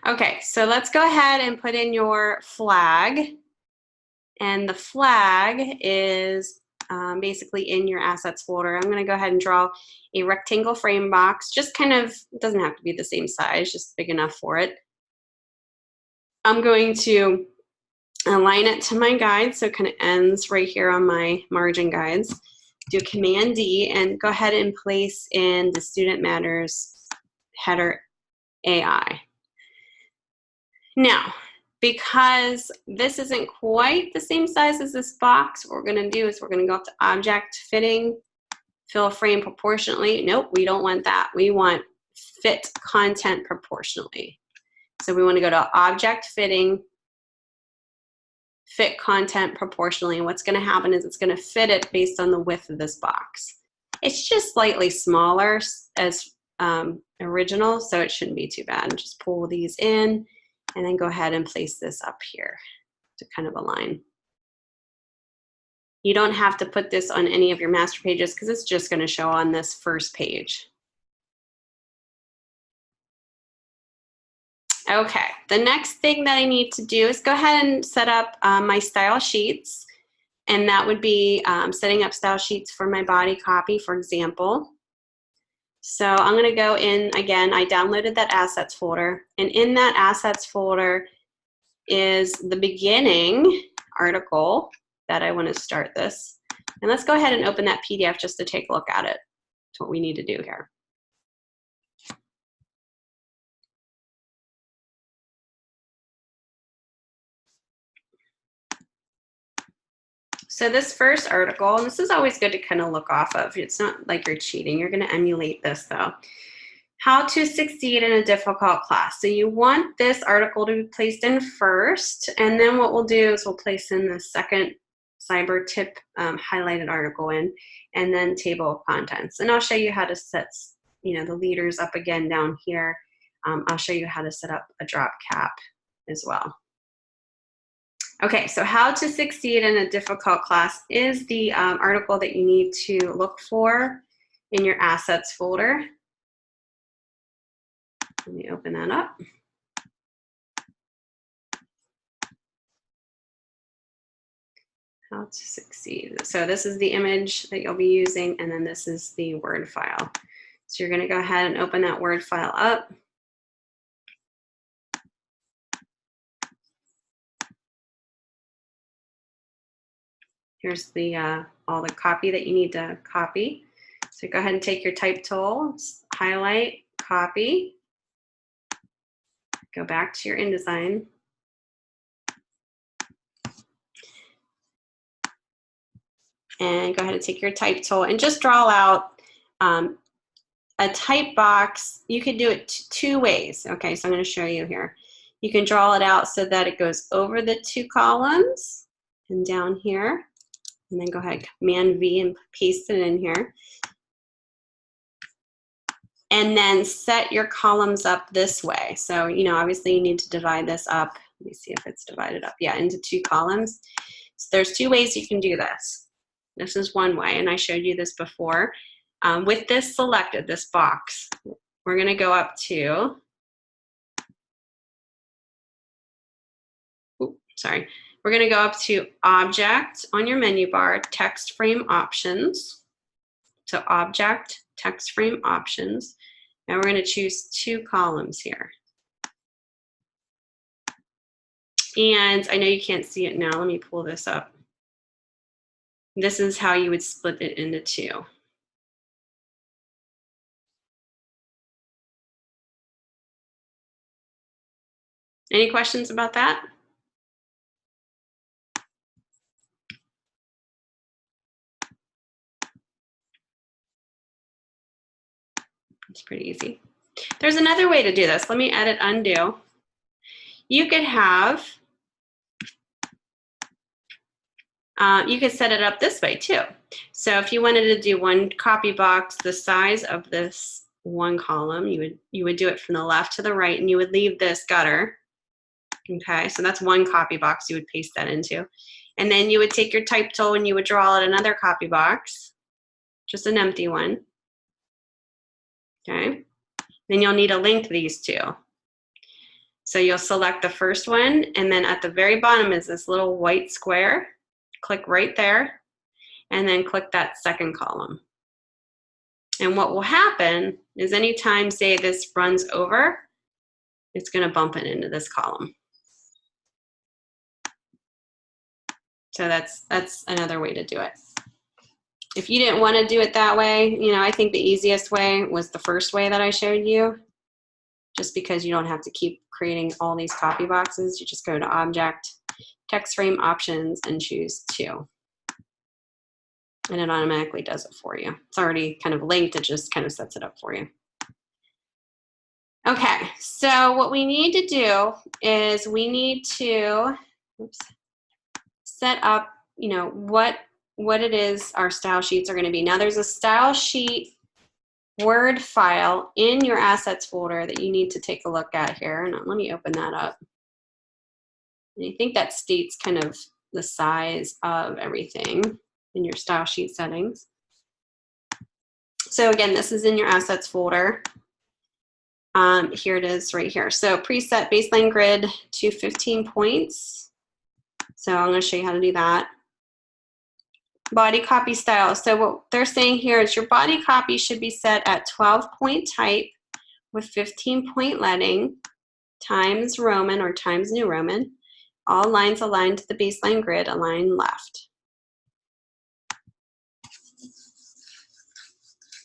Okay, so let's go ahead and put in your flag. And the flag is basically in your assets folder. I'm going to go ahead and draw a rectangle frame box, just kind of, it doesn't have to be the same size, just big enough for it. I'm going to align it to my guide, so it kind of ends right here on my margin guides. Do Command D and go ahead and place in the Student Matters header AI. Now, because this isn't quite the same size as this box, what we're going to do is we're going to go up to Object, Fitting, Fill Frame Proportionately. Nope, we don't want that. We want Fit Content Proportionally. So we want to go to Object, Fitting, Fit Content Proportionally. And what's going to happen is it's going to fit it based on the width of this box. It's just slightly smaller as original, so it shouldn't be too bad. Just pull these in. And then go ahead and place this up here to kind of align. You don't have to put this on any of your master pages because it's just going to show on this first page. Okay, the next thing that I need to do is go ahead and set up my style sheets. And that would be setting up style sheets for my body copy, for example. So I'm going to go in, again, I downloaded that assets folder, and in that assets folder is the beginning article that I want to start this. And let's go ahead and open that PDF just to take a look at it. That's what we need to do here. So this first article, and this is always good to kind of look off of. It's not like you're cheating. You're going to emulate this though. How to succeed in a difficult class. So you want this article to be placed in first, and then what we'll do is we'll place in the second cyber tip highlighted article in, and then table of contents. And I'll show you how to set, the leaders up again down here. I'll show you how to set up a drop cap as well. Okay, so how to succeed in a difficult class is the article that you need to look for in your assets folder. Let me open that up. How to succeed. So this is the image that you'll be using, and then this is the Word file. So you're going to go ahead and open that Word file up. Here's the all the copy that you need to copy. So go ahead and take your type tool, highlight, copy, go back to your InDesign. And go ahead and take your type tool and just draw out a type box. You could do it two ways. Okay, so I'm going to show you here. You can draw it out so that it goes over the two columns and down here. And then go ahead, Command V and paste it in here. And then set your columns up this way. So, you know, obviously you need to divide this up. Let me see if it's divided up. Yeah, into two columns. So there's two ways you can do this. This is one way, and I showed you this before. With this selected, this box, we're going to go up to, we're going to go up to Object on your menu bar, Text Frame Options. So Object, Text Frame Options, and we're going to choose two columns here. And I know you can't see it now. Let me pull this up. This is how you would split it into two. Any questions about that? It's pretty easy. There's another way to do this. Let me edit, undo. You could have, you could set it up this way too. So if you wanted to do one copy box the size of this one column, you would do it from the left to the right, and you would leave this gutter. Okay, so that's one copy box you would paste that into. And then you would take your type tool and you would draw out another copy box, just an empty one. Okay, then you'll need to link these two. So you'll select the first one, and then at the very bottom is this little white square. Click right there, and then click that second column. And what will happen is anytime, say, this runs over, it's going to bump it into this column. So that's another way to do it. If you didn't want to do it that way, you know, I think the easiest way was the first way that I showed you, just because you don't have to keep creating all these copy boxes. You just go to Object, Text Frame Options, and choose two. And it automatically does it for you. It's already kind of linked, it just kind of sets it up for you. Okay, so what we need to do is we need to set up, you know, what it is our style sheets are going to be. Now there's a style sheet Word file in your assets folder that you need to take a look at here. And let me open that up. And I think that states kind of the size of everything in your style sheet settings. So again, this is in your assets folder. Here it is right here. So preset baseline grid to 15 points. So I'm going to show you how to do that. Body copy style. So what they're saying here is your body copy should be set at 12-point type with 15-point leading, Times Roman or Times New Roman. All lines aligned to the baseline grid, align left.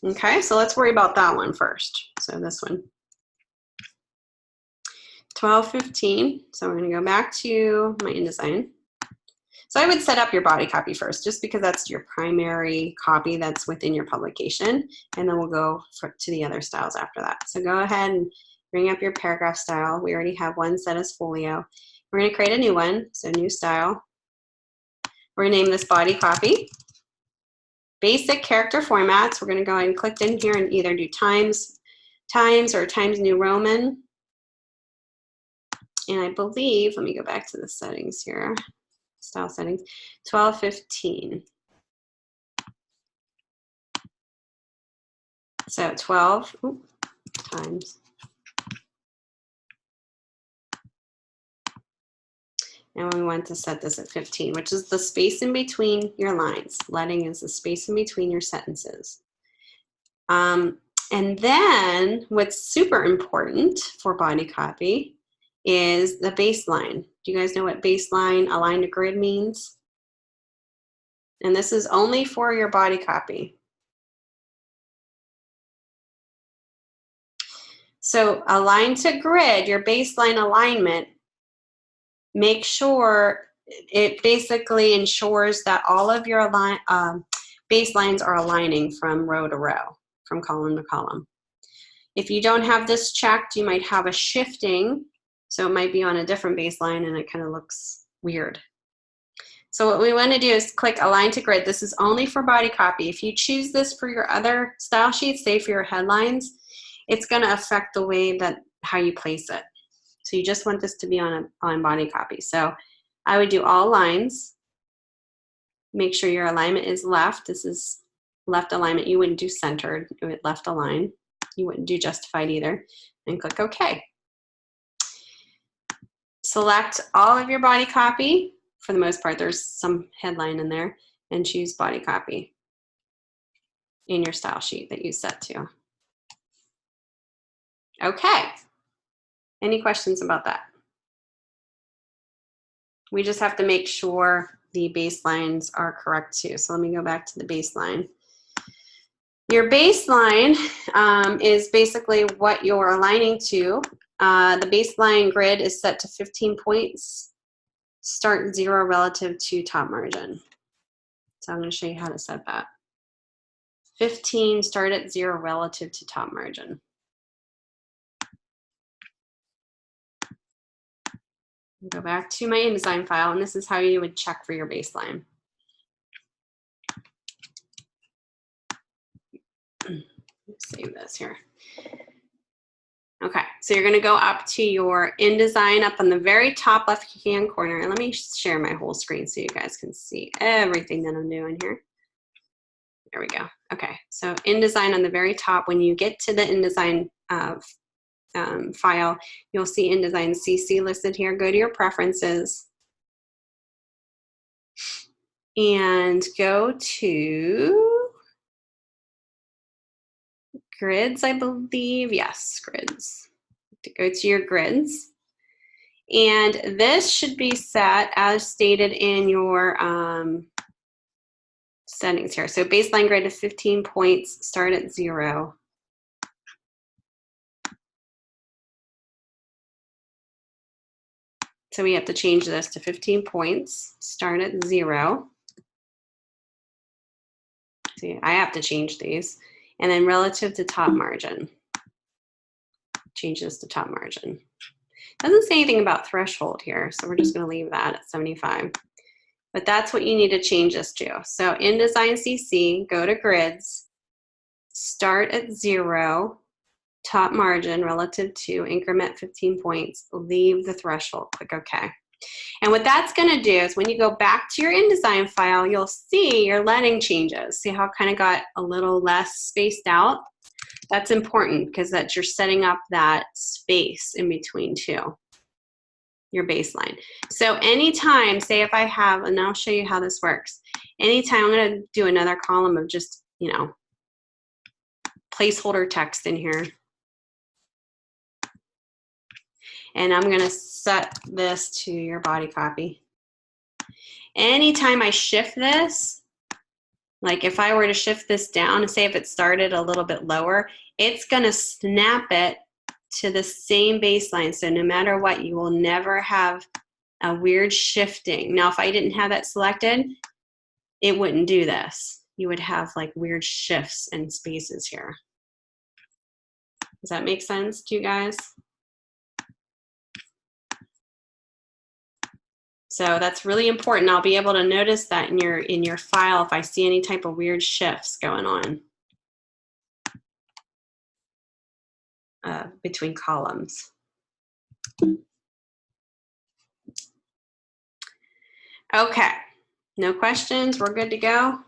Okay, so let's worry about that one first. So this one. 12:15. So we're going to go back to my InDesign. So I would set up your body copy first, just because that's your primary copy that's within your publication, and then we'll go to the other styles after that. So go ahead and bring up your paragraph style. We already have one set as folio. We're going to create a new one, so new style. We're going to name this body copy. Basic character formats. We're going to go ahead and click in here and either do Times or Times New Roman. And I believe, let me go back to the settings here. style settings, 1215. So 12 times. And we want to set this at 15, which is the space in between your lines. Leading is the space in between your sentences. And then what's super important for body copy is the baseline. Do you guys know what baseline aligned to grid means? And this is only for your body copy. So align to grid, your baseline alignment, make sure it basically ensures that all of your baselines are aligning from row to row, from column to column. If you don't have this checked, you might have a shifting, so it might be on a different baseline and it kind of looks weird. So what we want to do is click Align to Grid. This is only for body copy. If you choose this for your other style sheets, say for your headlines, it's going to affect the way that how you place it. So you just want this to be on body copy. So I would do all lines. Make sure your alignment is left. This is left alignment. You wouldn't do centered. You would left align. You wouldn't do justified either. And click OK. Select all of your body copy. For the most part, there's some headline in there. And choose body copy in your style sheet that you set to. Okay. Any questions about that? We just have to make sure the baselines are correct too. So let me go back to the baseline. Your baseline is basically what you're aligning to. The baseline grid is set to 15 points. Start 0 relative to top margin. So I'm going to show you how to set that. 15, start at 0 relative to top margin. Go back to my InDesign file, and this is how you would check for your baseline. Save this here. Okay, so you're going to go up to your InDesign up on the very top left-hand corner. And let me share my whole screen so you guys can see everything that I'm doing here. There we go. Okay, so InDesign on the very top. When you get to the InDesign file, you'll see InDesign CC listed here. Go to your preferences and go to grids, I believe. Yes, grids. Go to your grids. And this should be set as stated in your settings here. So baseline grid of 15 points, start at 0. So we have to change this to 15 points, start at 0. See, I have to change these. And then relative to top margin. Change this to top margin. Doesn't say anything about threshold here, so we're just going to leave that at 75. But that's what you need to change this to. So InDesign CC, go to grids, start at 0, top margin relative to increment 15 points, leave the threshold, click OK. And what that's going to do is when you go back to your InDesign file, you'll see your leading changes. See how it kind of got a little less spaced out? That's important because that you're setting up that space in between two, your baseline. So anytime, say if I have, and I'll show you how this works. Anytime I'm going to do another column of just, you know, placeholder text in here. And I'm going to set this to your body copy. Anytime I shift this, like if I were to shift this down and say if it started a little bit lower, it's going to snap it to the same baseline. So no matter what, you will never have a weird shifting. Now, if I didn't have that selected, it wouldn't do this. You would have like weird shifts and spaces here. Does that make sense to you guys? So that's really important. I'll be able to notice that in your file if I see any type of weird shifts going on between columns. Okay, no questions, we're good to go.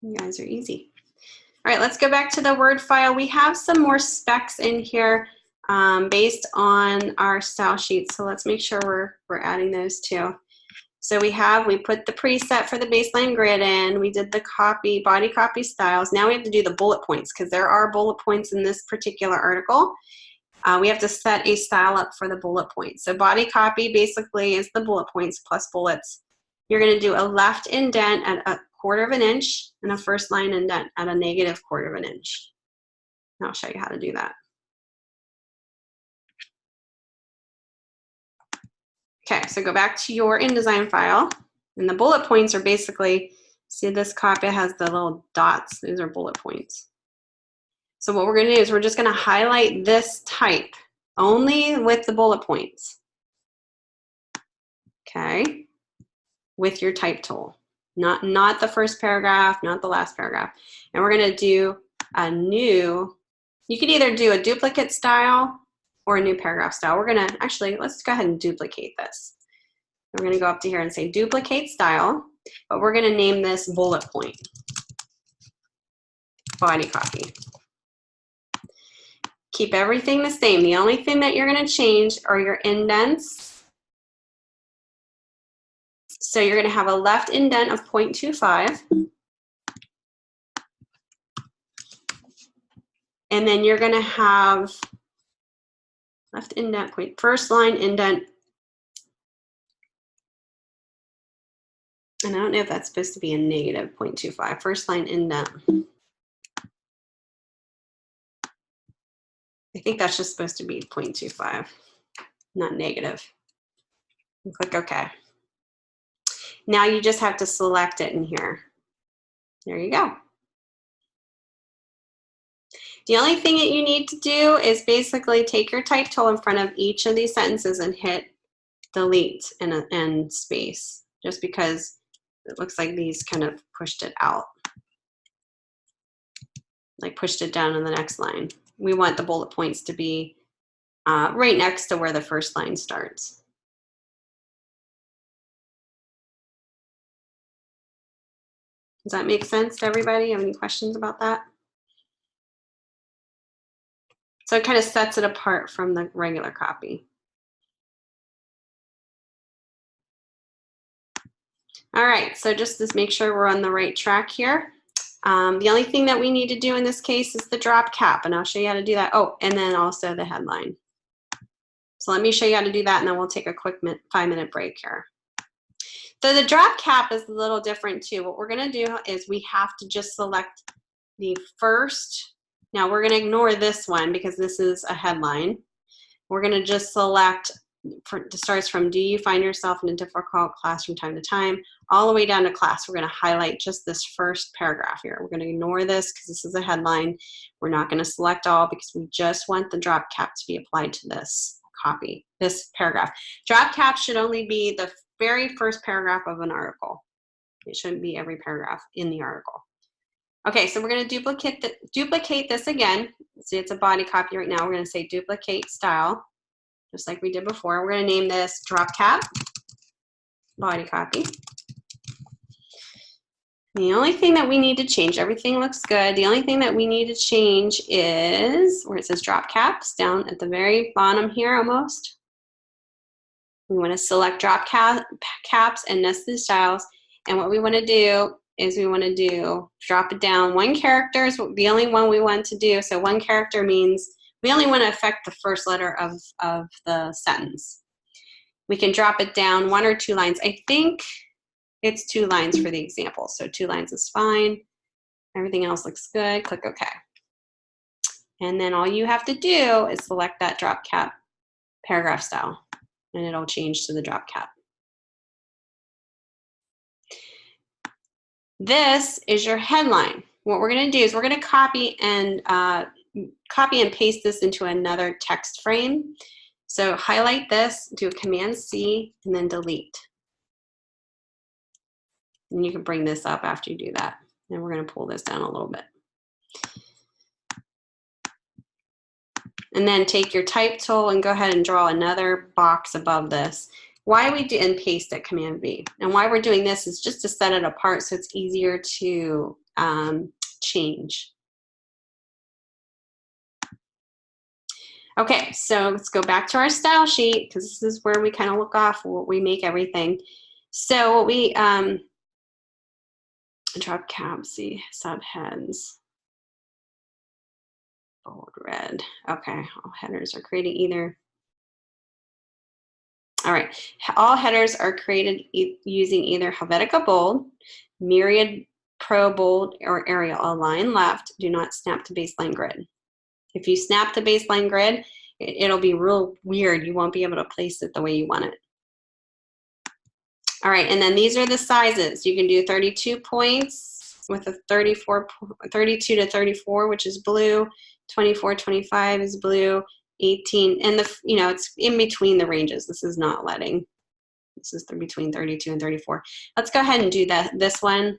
You guys are easy. All right, let's go back to the Word file. We have some more specs in here based on our style sheet. So let's make sure we're adding those too. So we put the preset for the baseline grid in. We did the body copy styles. Now we have to do the bullet points because there are bullet points in this particular article. We have to set a style up for the bullet points. So body copy basically is the bullet points plus bullets. You're going to do a left indent at 1/4 of an inch and a first line indent at a -1/4 of an inch. And I'll show you how to do that. Okay, so go back to your InDesign file, and the bullet points are basically, see this copy has the little dots, these are bullet points. So what we're gonna do is we're just gonna highlight this type only with the bullet points. Okay, with your type tool. Not the first paragraph, not the last paragraph. And we're gonna do a new, you could either do a duplicate style or a new paragraph style. We're gonna, actually, let's go ahead and duplicate this. We're gonna go up to here and say duplicate style, but we're gonna name this bullet point, body copy. Keep everything the same. The only thing that you're gonna change are your indents. So you're gonna have a left indent of 0.25. And then you're gonna have left indent point, first line indent. And I don't know if that's supposed to be a -0.25, first line indent. I think that's just supposed to be 0.25, not negative. And click OK. Now you just have to select it in here. There you go. The only thing that you need to do is basically take your type tool in front of each of these sentences and hit delete and space, just because it looks like these kind of pushed it out, like pushed it down in the next line. We want the bullet points to be right next to where the first line starts. Does that make sense to everybody? Have any questions about that? So it kind of sets it apart from the regular copy. All right, so just to make sure we're on the right track here. The only thing that we need to do in this case is the drop cap, and I'll show you how to do that. Oh, and then also the headline. So let me show you how to do that, and then we'll take a quick 5-minute break here. So the drop cap is a little different too. What we're gonna do is we have to just select the first. Now we're gonna ignore this one because this is a headline. We're gonna just select, it starts from, do you find yourself in a difficult class from time to time, all the way down to class. We're gonna highlight just this first paragraph here. We're gonna ignore this because this is a headline. We're not gonna select all because we just want the drop cap to be applied to this copy, this paragraph. Drop cap should only be the very first paragraph of an article. It shouldn't be every paragraph in the article. Okay, so we're gonna duplicate this again. See, it's a body copy right now. We're gonna say duplicate style, just like we did before. We're gonna name this drop cap, body copy. The only thing that we need to change, everything looks good. The only thing that we need to change is where it says drop caps, down at the very bottom here almost. We want to select drop caps and nested styles. And what we want to do is we want to drop it down. 1 character is the only one we want to do. So 1 character means we only want to affect the first letter of the sentence. We can drop it down 1 or 2 lines. I think it's 2 lines for the example. So 2 lines is fine. Everything else looks good. Click OK. And then all you have to do is select that drop cap paragraph style, and it'll change to the drop cap. This is your headline. What we're going to do is we're going to copy and paste this into another text frame. So highlight this, do Command-C, and then delete. And you can bring this up after you do that. And we're going to pull this down a little bit. And then take your type tool and go ahead and draw another box above this. Why we do, and paste it, Command V. And why we're doing this is just to set it apart so it's easier to change. Okay, so let's go back to our style sheet because this is where we kind of look off what we make everything. So what we drop caps, see subheads, bold red. Okay, all headers are created either. All right, all headers are created using either Helvetica Bold, Myriad Pro Bold, or Arial. Align left. Do not snap to baseline grid. If you snap to baseline grid, it'll be real weird. You won't be able to place it the way you want it. All right, and then these are the sizes. You can do 32 points with a 32 to 34, which is blue, 24, 25 is blue, 18, and it's in between the ranges. This is not letting. This is between 32 and 34. Let's go ahead and do this one.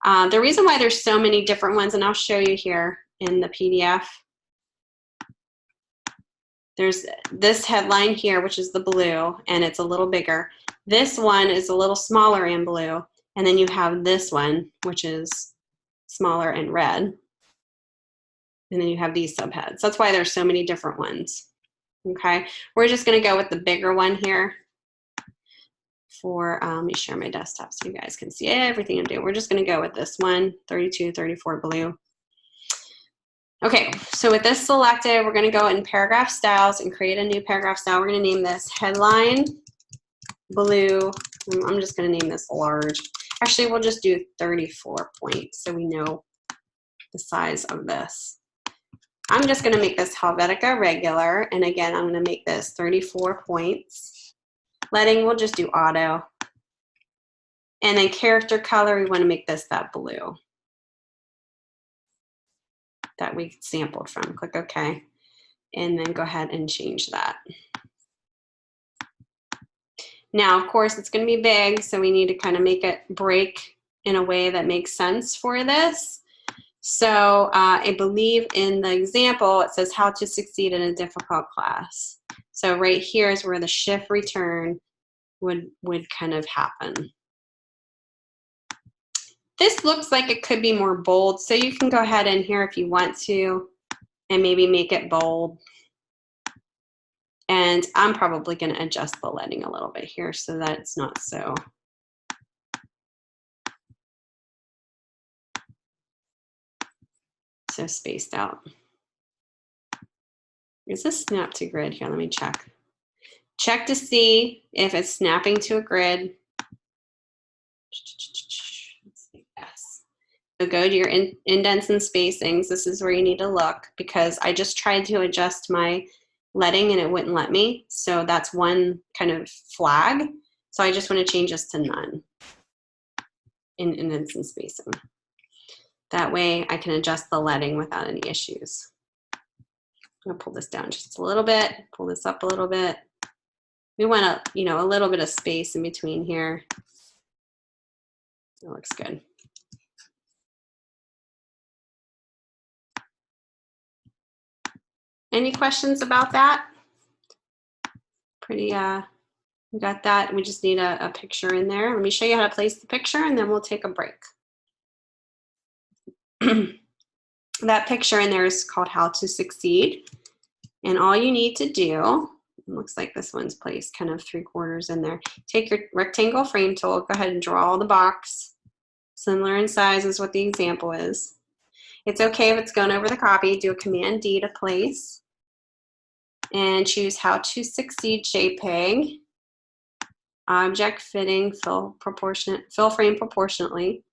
The reason why there's so many different ones, and I'll show you here in the PDF. There's this headline here, which is the blue, and it's a little bigger. This one is a little smaller in blue, and then you have this one, which is smaller and red. And then you have these subheads. That's why there's so many different ones. Okay, we're just going to go with the bigger one here. Let me share my desktop so you guys can see everything I'm doing. We're just going to go with this one, 32, 34 blue. Okay, so with this selected, we're going to go in paragraph styles and create a new paragraph style. We're going to name this headline blue. I'm just going to name this large. Actually, we'll just do 34 points so we know the size of this. I'm just going to make this Helvetica regular, and again, I'm going to make this 34 points. Leading, we'll just do auto. And then character color, we want to make this that blue that we sampled from. Click OK, and then go ahead and change that. Now, of course, it's going to be big, so we need to kind of make it break in a way that makes sense for this. So I believe in the example, it says how to succeed in a difficult class. So right here is where the shift return would kind of happen. This looks like it could be more bold, so you can go ahead in here if you want to and maybe make it bold. And I'm probably going to adjust the leading a little bit here so that it's not so spaced out. Is this snap to grid? Here, let me check. Check to see if it's snapping to a grid. Yes. So go to your indents and spacings. This is where you need to look because I just tried to adjust my leading and it wouldn't let me. So that's one kind of flag. So I just want to change this to none in indents and spacing. That way I can adjust the leading without any issues. I'm going to pull this down just a little bit, pull this up a little bit. We want a little bit of space in between here. It looks good. Any questions about that? Pretty, we got that. We just need a picture in there. Let me show you how to place the picture and then we'll take a break. That picture in there is called How to Succeed. And all you need to do, it looks like this one's placed kind of 3/4 in there. Take your rectangle frame tool, go ahead and draw the box. Similar in size as what the example is. It's okay if it's going over the copy. Do a Command D to place. And choose How to Succeed JPEG. Object fitting, fill frame proportionately.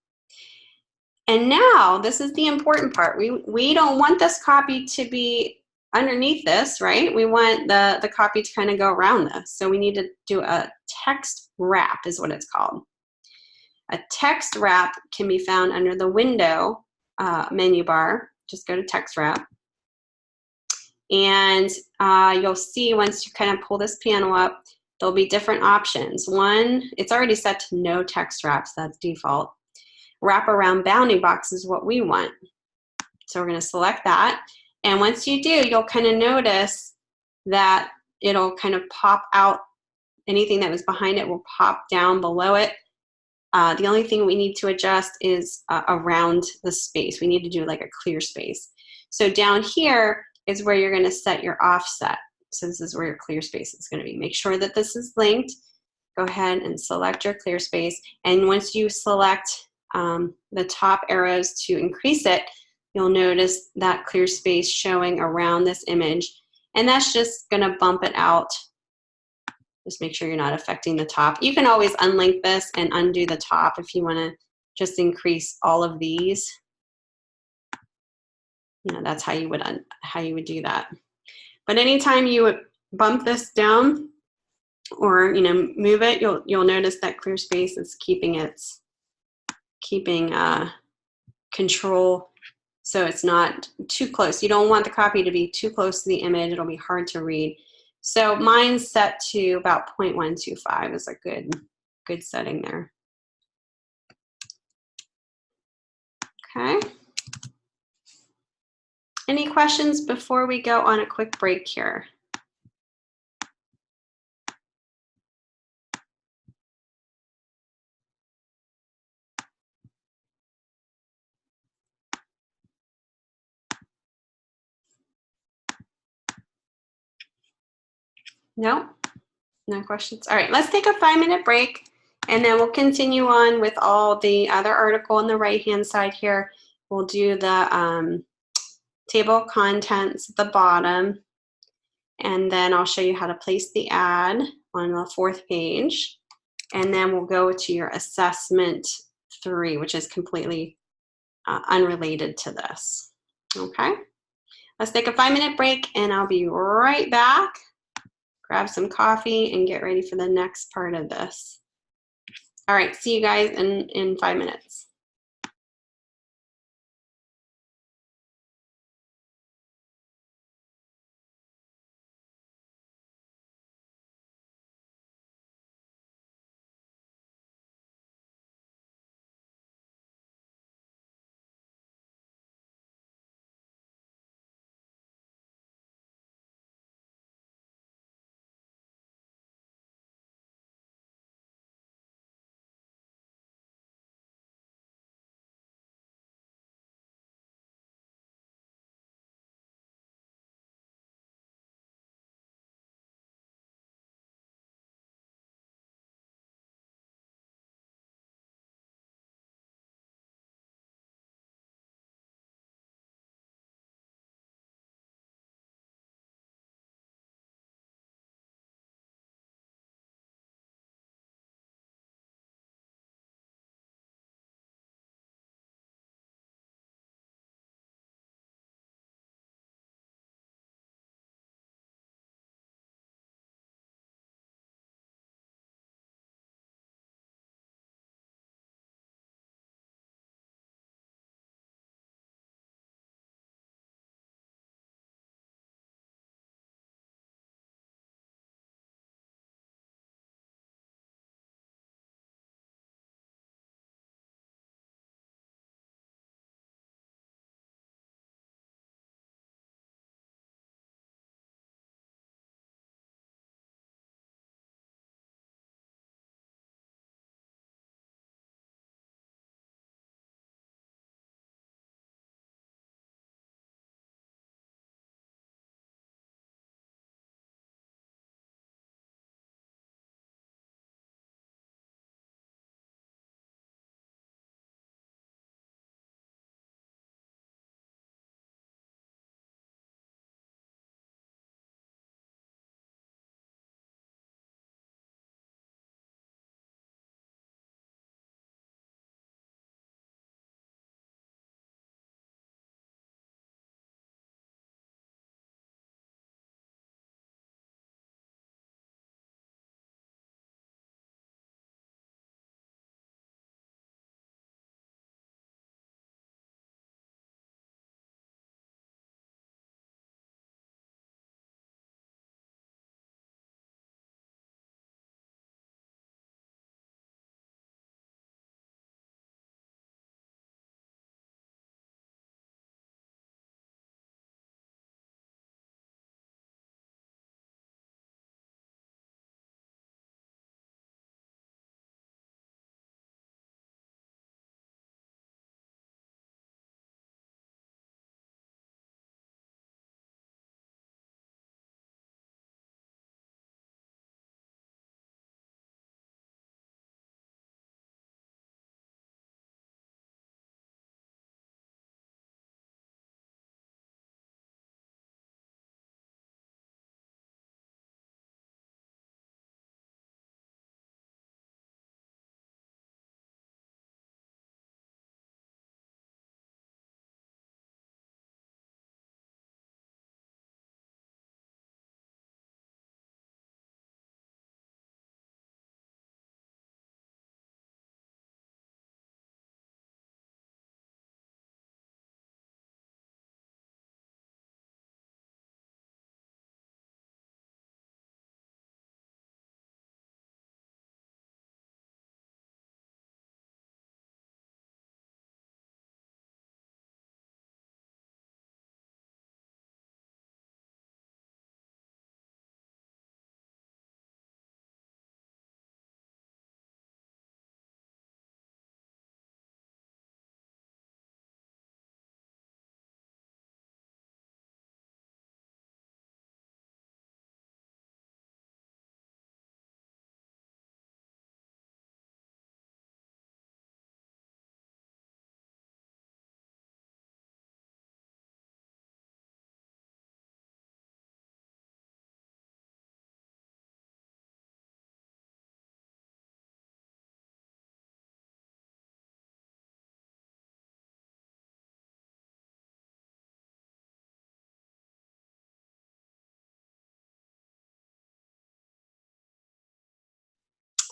And now, this is the important part. We don't want this copy to be underneath this, right? We want the copy to kind of go around this. So we need to do a text wrap is what it's called. A text wrap can be found under the window menu bar. Just go to text wrap. And you'll see once you kind of pull this panel up, there'll be different options. One, it's already set to no text wraps, that's default. Wrap around bounding box is what we want. So we're going to select that. And once you do, you'll kind of notice that it'll kind of pop out anything that was behind it will pop down below it. The only thing we need to adjust is around the space. We need to do like a clear space. So down here is where you're going to set your offset. So this is where your clear space is going to be. Make sure that this is linked. Go ahead and select your clear space. And once you select the top arrows to increase it, you'll notice that clear space showing around this image. And that's just going to bump it out. Just make sure you're not affecting the top. You can always unlink this and undo the top if you want to just increase all of these. You know, that's how you would do that. But anytime you would bump this down or move it, you'll notice that clear space is keeping control, so it's not too close. You don't want the copy to be too close to the image. It'll be hard to read. So mine's set to about 0.125 is a good setting there. Okay. Any questions before we go on a quick break here? No? No questions? All right, let's take a 5-minute break, and then we'll continue on with all the other article on the right-hand side here. We'll do the table of contents at the bottom, and then I'll show you how to place the ad on the 4th page, and then we'll go to your assessment 3, which is completely unrelated to this. Okay, let's take a 5-minute break, and I'll be right back. Grab some coffee and get ready for the next part of this. All right, see you guys in 5 minutes.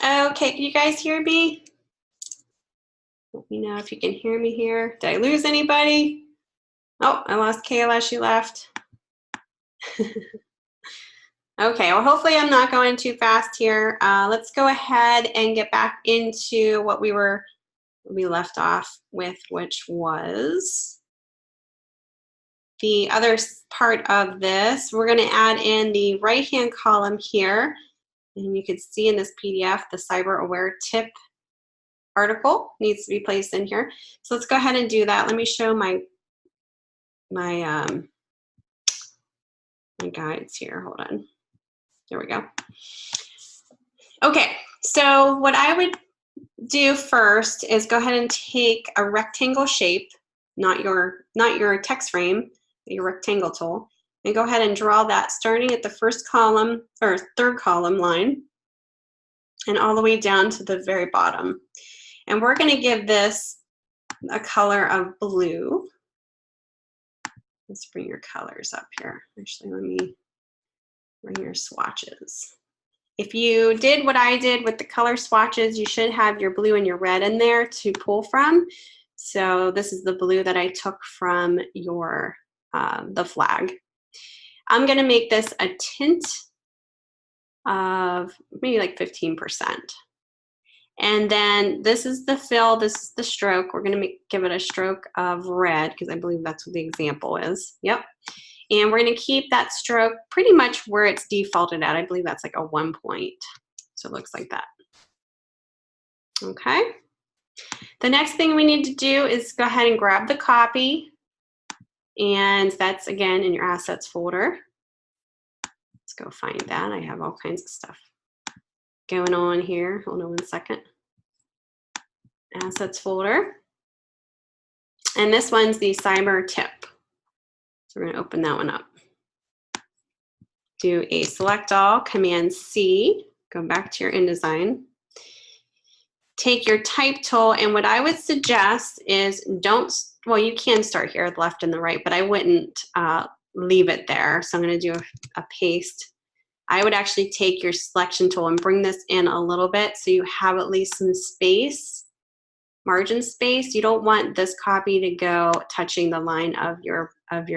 Okay, can you guys hear me? Let me know if you can hear me here. Did I lose anybody? Oh, I lost Kayla, she left. Okay, well, hopefully I'm not going too fast here. Let's go ahead and get back into what we left off with, which was the other part of this. We're going to add in the right-hand column here, and you can see in this PDF the Cyber Aware tip article needs to be placed in here. So let's go ahead and do that. Let me show my guides here. Hold on. There we go. Okay, so what I would do first is go ahead and take a rectangle shape, not your text frame, but your rectangle tool, and go ahead and draw that starting at the first column or third column line and all the way down to the very bottom. And we're going to give this a color of blue. Let's bring your colors up here. Actually, let me bring your swatches. If you did what I did with the color swatches, you should have your blue and your red in there to pull from. So this is the blue that I took from your the flag. I'm going to make this a tint of maybe like 15%. And then this is the fill, this is the stroke. We're going to give it a stroke of red because I believe that's what the example is. Yep. And we're going to keep that stroke pretty much where it's defaulted at. I believe that's like a 1 point. So it looks like that. Okay. The next thing we need to do is go ahead and grab the copy. And that's, again, in your assets folder. Let's go find that. I have all kinds of stuff going on here. Hold on 1 second. Assets folder. And this one's the cyber tip. So we're going to open that one up. Do a select all, Command C, go back to your InDesign. Take your type tool, and what I would suggest is well, you can start here, the left and the right, but I wouldn't leave it there. So I'm going to do a paste. I would actually take your selection tool and bring this in a little bit so you have at least some space, margin space. You don't want this copy to go touching the line of your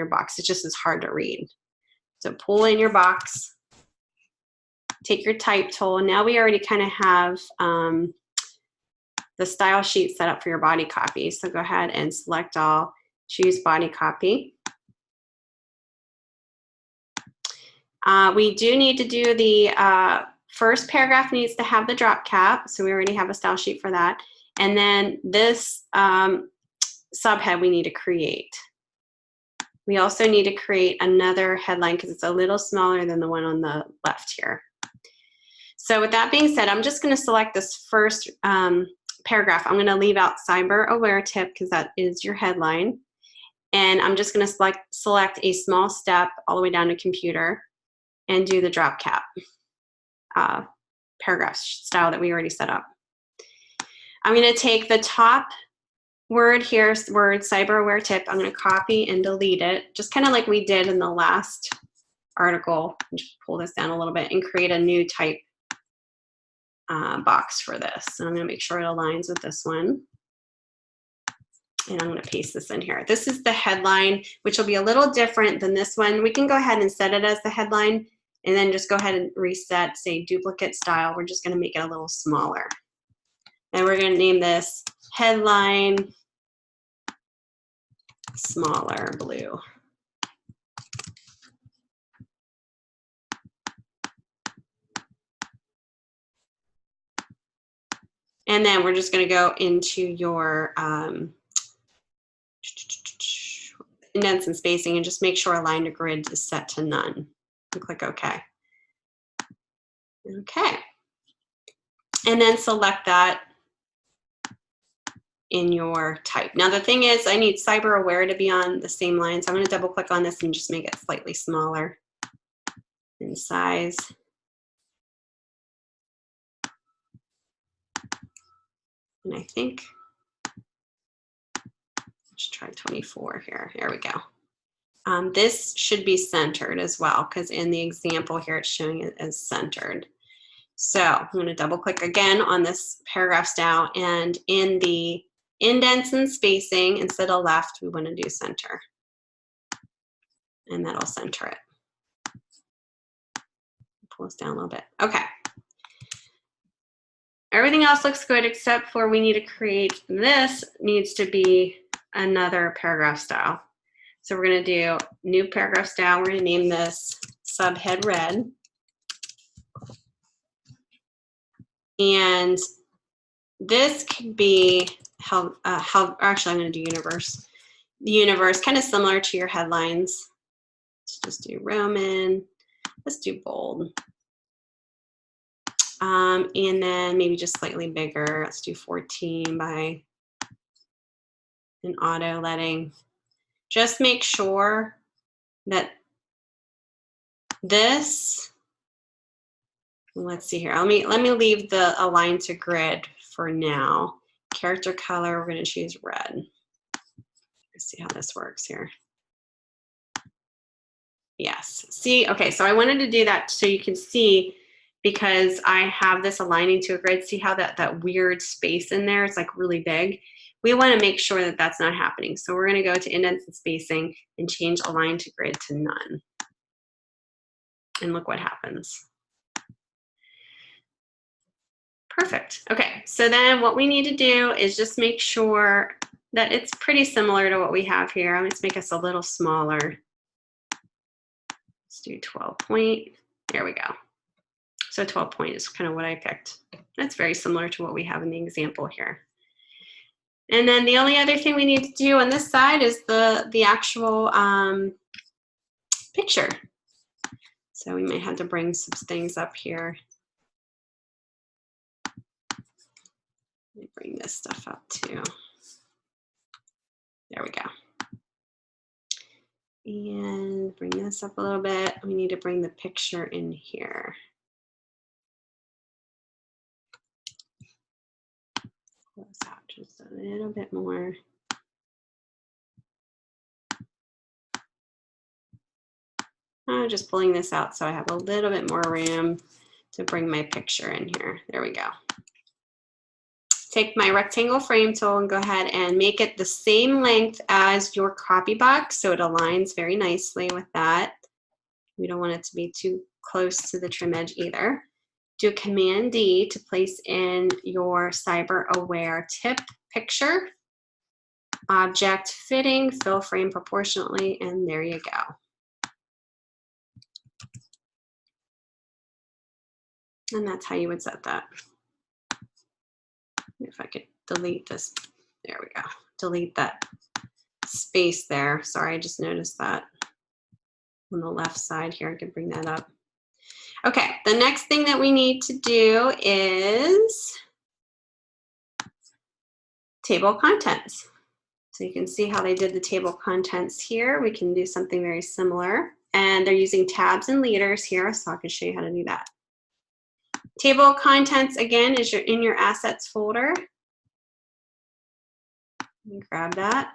box. It just is hard to read. So pull in your box, take your type tool. Now we already kind of have the style sheet set up for your body copy. So go ahead and select all, choose body copy. We do need to do the first paragraph needs to have the drop cap. So we already have a style sheet for that. And then this subhead we need to create. We also need to create another headline because it's a little smaller than the one on the left here. So with that being said, I'm just going to select this first paragraph. I'm going to leave out Cyber Aware Tip because that is your headline. And I'm just going to select a small step all the way down to computer and do the drop cap paragraph style that we already set up. I'm going to take the top word here, word Cyber Aware Tip. I'm going to copy and delete it, just kind of like we did in the last article. Just pull this down a little bit and create a new type box for this. And I'm going to make sure it aligns with this one. And I'm going to paste this in here. This is the headline, which will be a little different than this one. We can go ahead and set it as the headline and then just go ahead and reset, say duplicate style. We're just going to make it a little smaller. And we're going to name this headline smaller blue. And then we're just going to go into your indents and spacing and just make sure align to grid is set to none. And click OK. Okay. And then select that in your type. Now the thing is, I need Cyber Aware to be on the same line, so I'm going to double click on this and just make it slightly smaller in size. And I think, let's try 24 here. There we go. This should be centered as well, because in the example here, it's showing it as centered. So I'm going to double click again on this paragraph style, and in the indents and spacing, instead of left, we want to do center. And that'll center it. Pull this down a little bit. Okay. Everything else looks good except for we need to create, this needs to be another paragraph style. So we're going to do new paragraph style. We're going to name this subhead red. And this could be actually I'm going to do universe. The universe, kind of similar to your headlines. Let's just do Roman. Let's do bold. And then maybe just slightly bigger. Let's do 14 by an auto letting. Just make sure that this, let's see here. Let me leave the align to grid for now. Character color, we're going to choose red. Let's see how this works here. Yes. See, okay, so I wanted to do that so you can see, because I have this aligning to a grid. See how that weird space in there? It's like really big. We want to make sure that that's not happening. So we're going to go to indents and spacing and change align to grid to none. And look what happens. Perfect. Okay, so then what we need to do is just make sure that it's pretty similar to what we have here. Let's make us a little smaller. Let's do 12 point. There we go. So 12 point is kind of what I picked. That's very similar to what we have in the example here. And then the only other thing we need to do on this side is the actual picture. So we might have to bring some things up here. Let me bring this stuff up too. There we go. And bring this up a little bit. We need to bring the picture in here. Close out just a little bit more. I'm just pulling this out so I have a little bit more room to bring my picture in here. There we go. Take my rectangle frame tool and go ahead and make it the same length as your copy box so it aligns very nicely with that. We don't want it to be too close to the trim edge either. Do Command D to place in your cyber aware tip picture, object fitting, fill frame proportionately, and there you go. And that's how you would set that. If I could delete this, there we go. Delete that space there. Sorry, I just noticed that on the left side here. I can bring that up. Okay, the next thing that we need to do is table of contents. So you can see how they did the table of contents here. We can do something very similar. And they're using tabs and leaders here, so I can show you how to do that. Table of contents, again, is in your assets folder. Let me grab that.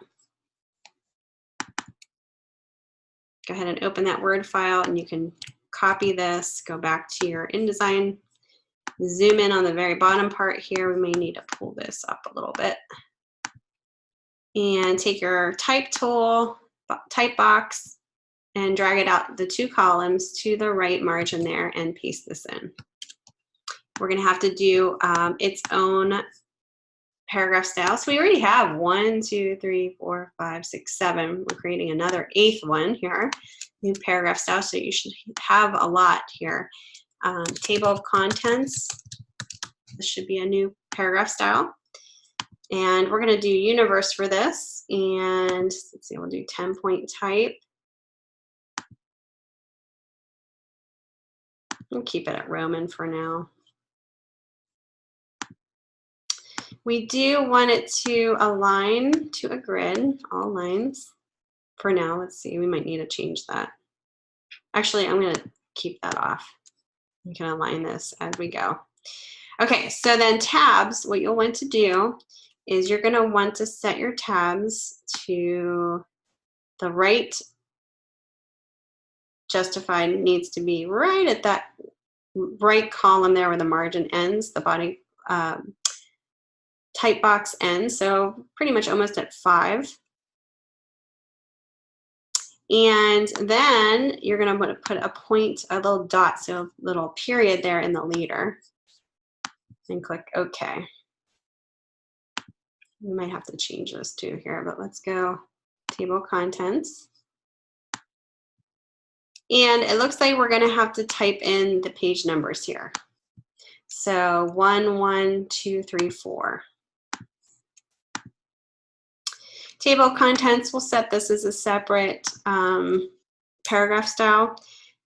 Go ahead and open that Word file, and you can copy this, go back to your InDesign, zoom in on the very bottom part here. We may need to pull this up a little bit. And take your type tool, type box, and drag it out the 2 columns to the right margin there and paste this in. We're going to have to do its own paragraph style. So we already have 1, 2, 3, 4, 5, 6, 7. We're creating another 8th one here, new paragraph style. So you should have a lot here. Table of contents. This should be a new paragraph style. And we're going to do universe for this. And let's see, we'll do 10-point type. We'll keep it at Roman for now. We do want it to align to a grid, all lines. For now, let's see, we might need to change that. Actually, I'm going to keep that off. You can align this as we go. Okay, so then tabs, what you'll want to do is you're going to want to set your tabs to the right justified needs to be right at that right column there where the margin ends, the body type box ends, so pretty much almost at 5. And then you're going to put a point, a little dot, so a little period there in the leader, and click OK. We might have to change this too here, but let's go table of contents. And it looks like we're going to have to type in the page numbers here. So 1, 1, 2, 3, 4. Table of contents, we'll set this as a separate paragraph style.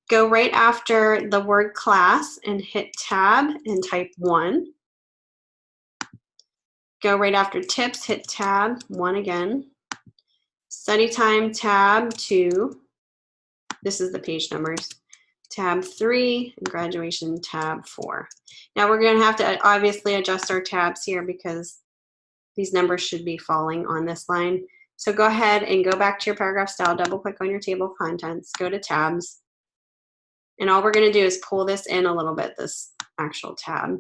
Go right after the word class and hit tab and type 1. Go right after tips, hit tab, 1 again. Study time, tab 2. This is the page numbers. Tab 3, and graduation, tab 4. Now we're going to have to obviously adjust our tabs here because these numbers should be falling on this line. So go ahead and go back to your paragraph style, double click on your table of contents, go to tabs, and all we're going to do is pull this in a little bit, this actual tab.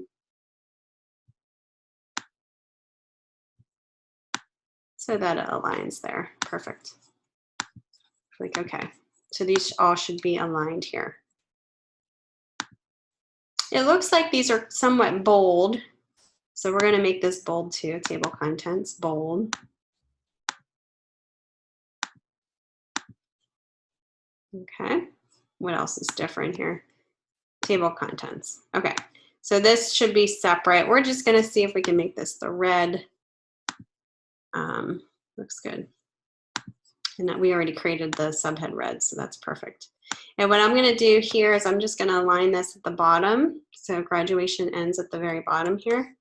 So that it aligns there. Perfect. Click OK. So these all should be aligned here. It looks like these are somewhat bold. So we're going to make this bold too. Table of contents, bold. Okay. What else is different here? Table of contents. Okay. So this should be separate. We're just going to see if we can make this the red. Looks good. And that we already created the subhead red, so that's perfect. And what I'm going to do here is I'm just going to align this at the bottom. So graduation ends at the very bottom here.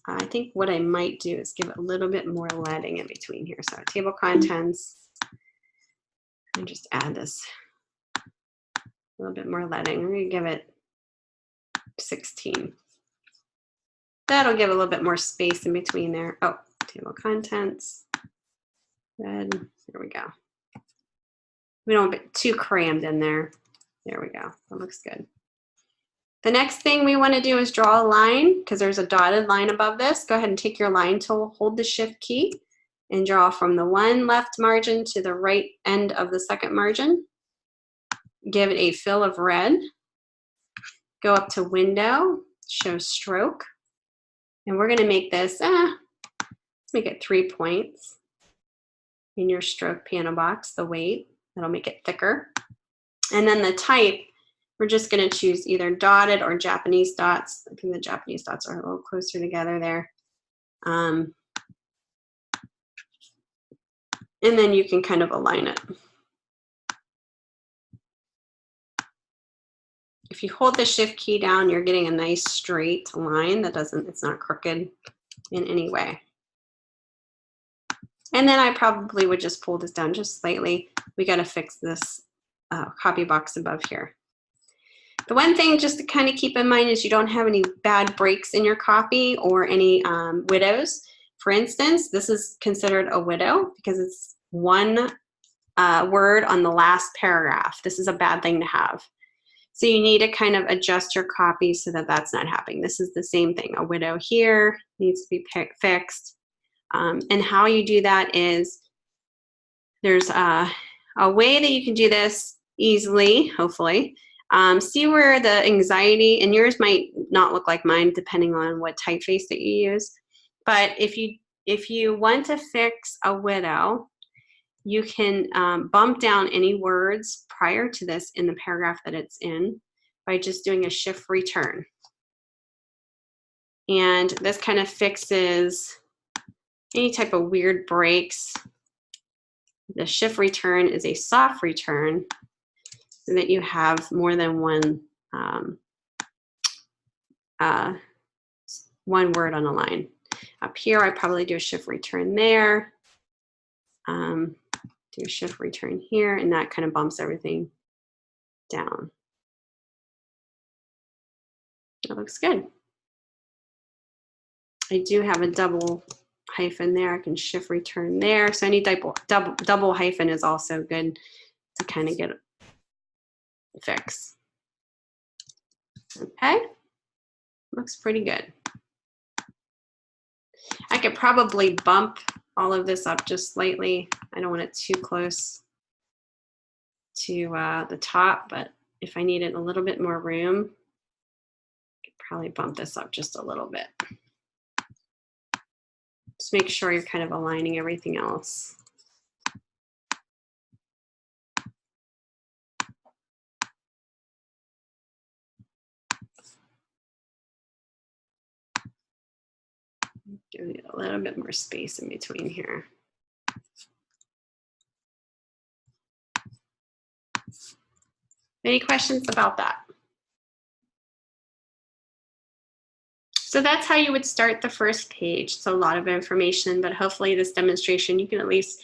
I think what I might do is give it a little bit more leading in between here. So table of contents, and just add this a little bit more leading. We're going to give it 16. That'll give a little bit more space in between there. Oh, table of contents, red, there we go. We don't get too crammed in there. There we go, that looks good. The next thing we want to do is draw a line because there's a dotted line above this. Go ahead and take your line tool, hold the shift key, and draw from the one left margin to the right end of the second margin. Give it a fill of red. Go up to window, show stroke. And we're going to make this, let's make it 3 points in your stroke panel box, the weight. That'll make it thicker. And then the type, we're just going to choose either dotted or Japanese dots. I think the Japanese dots are a little closer together there. And then you can kind of align it. If you hold the shift key down, you're getting a nice straight line that it's not crooked in any way. And then I probably would just pull this down just slightly. We got to fix this copy box above here. The one thing just to kind of keep in mind is you don't have any bad breaks in your copy or any widows. For instance, this is considered a widow because it's one word on the last paragraph. This is a bad thing to have. So you need to kind of adjust your copy so that that's not happening. This is the same thing. A widow here needs to be fixed. And how you do that is there's a way that you can do this easily, hopefully. See where the anxiety, and yours might not look like mine depending on what typeface that you use. But if you want to fix a widow, you can bump down any words prior to this in the paragraph that it's in by just doing a shift return. And this kind of fixes any type of weird breaks. The shift return is a soft return so that you have more than one word on a line. Up here, I probably do a shift return there. Do a shift return here, and that kind of bumps everything down. That looks good. I do have a double hyphen there. I can shift return there. So any double hyphen is also good to kind of get a fix. Okay, looks pretty good. I could probably bump all of this up just slightly. I don't want it too close to the top, but if I needed a little bit more room, I could probably bump this up just a little bit. Just make sure you're kind of aligning everything else. Give it a little bit more space in between here. Any questions about that? So that's how you would start the first page. It's a lot of information, but hopefully this demonstration you can at least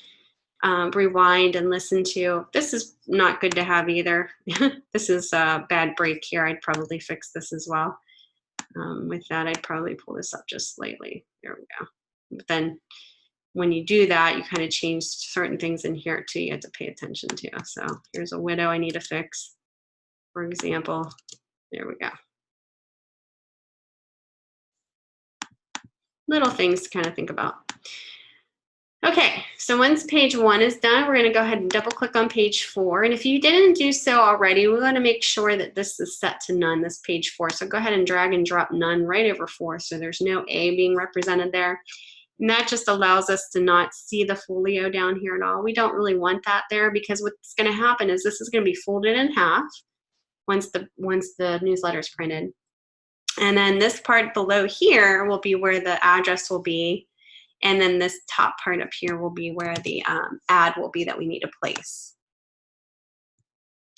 rewind and listen to. This is not good to have either. This is a bad break here. I'd probably fix this as well. With that, I'd probably pull this up just slightly. There we go. But then when you do that, you kind of change certain things in here too. You have to pay attention to. So here's a widow I need to fix, for example. There we go. Little things to kind of think about. Okay, so once page 1 is done, we're going to go ahead and double click on page 4. And if you didn't do so already, we want to make sure that this is set to none, this page 4. So go ahead and drag and drop none right over 4. So there's no A being represented there. And that just allows us to not see the folio down here at all. We don't really want that there because what's going to happen is this is going to be folded in half once the newsletter is printed. And then this part below here will be where the address will be. And then this top part up here will be where the ad will be that we need to place.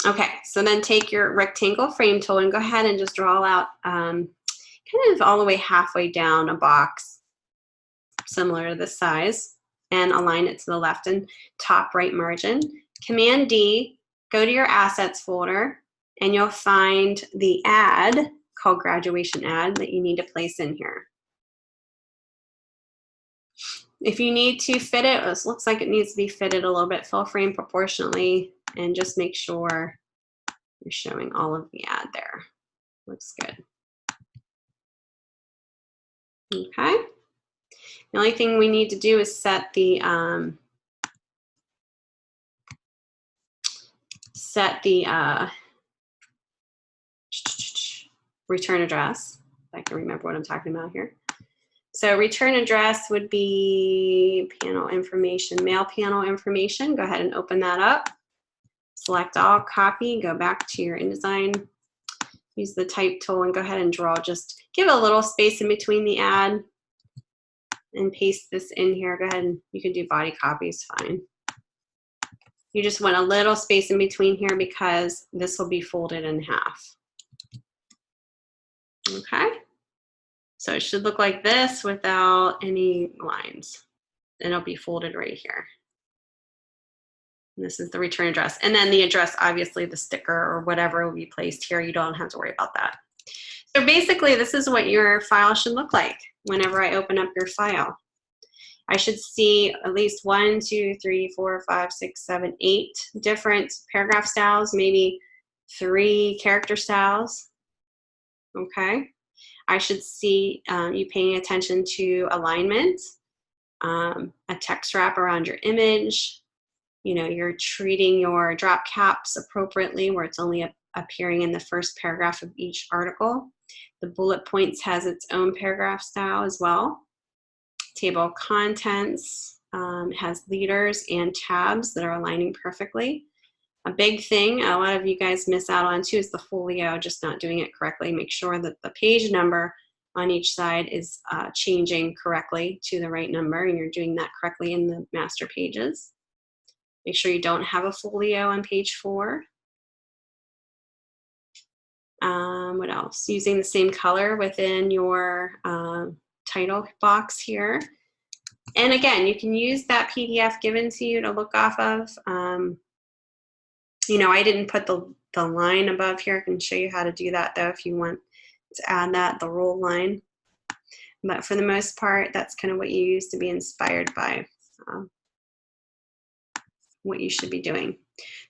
Okay, so then take your rectangle frame tool and go ahead and just draw out kind of all the way halfway down a box similar to this size and align it to the left and top right margin. Command D, go to your assets folder, and you'll find the ad called graduation ad that you need to place in here. If you need to fit it, it looks like it needs to be fitted a little bit, fill frame proportionally, and just make sure you're showing all of the ad there. Looks good. Okay. The only thing we need to do is set the return address. If I can remember what I'm talking about here. So return address would be panel information, mail panel information. Go ahead and open that up. Select all, copy, go back to your InDesign. Use the type tool and go ahead and draw. Just give a little space in between the ad and paste this in here. Go ahead and you can do body copies, fine. You just want a little space in between here because this will be folded in half. Okay. So it should look like this without any lines. And it'll be folded right here. And this is the return address. And then the address, obviously the sticker or whatever will be placed here. You don't have to worry about that. So basically this is what your file should look like whenever I open up your file. I should see at least 1, 2, 3, 4, 5, 6, 7, 8 different paragraph styles, maybe 3 character styles. Okay. I should see you paying attention to alignment, a text wrap around your image. You know, you're treating your drop caps appropriately where it's only appearing in the first paragraph of each article. The bullet points has its own paragraph style as well. Table of contents has leaders and tabs that are aligning perfectly. A big thing a lot of you guys miss out on too is the folio, just not doing it correctly. Make sure that the page number on each side is changing correctly to the right number, and you're doing that correctly in the master pages. Make sure you don't have a folio on page 4. What else? Using the same color within your title box here. And again, you can use that PDF given to you to look off of. You know, I didn't put the line above here. I can show you how to do that though if you want to add that, the roll line. But for the most part, that's kind of what you use to be inspired by what you should be doing.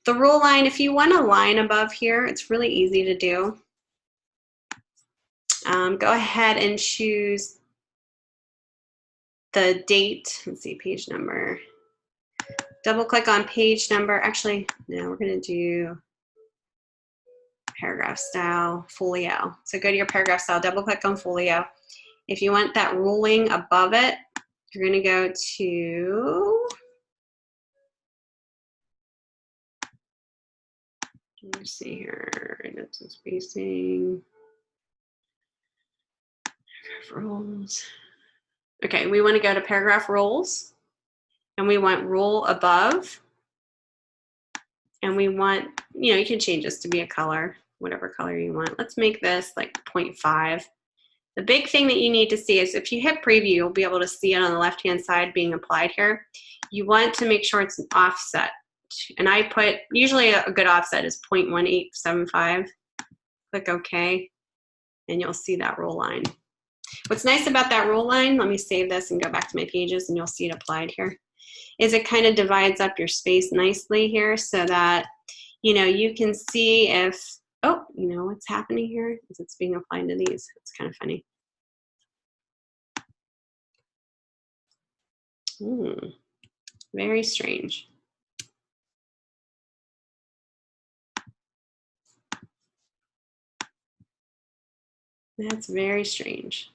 The roll line, if you want a line above here, it's really easy to do. Go ahead and choose the date. Let's see, page number. Double click on page number. Actually, no, we're going to do paragraph style, folio. So go to your paragraph style, double click on folio. If you want that ruling above it, you're going to go to, let's see here, that's some spacing, paragraph rules. Okay, we want to go to paragraph rules, and we want rule above, and we want, you can change this to be a color, whatever color you want. Let's make this like 0.5. The big thing that you need to see is if you hit preview, you'll be able to see it on the left-hand side being applied here. You want to make sure it's an offset. And I put, usually a good offset is 0.1875. Click OK, and you'll see that rule line. What's nice about that rule line, let me save this and go back to my pages and you'll see it applied here, is it kind of divides up your space nicely here so that, you can see if, oh, what's happening here is it's being applied to these. It's kind of funny. Very strange. That's very strange.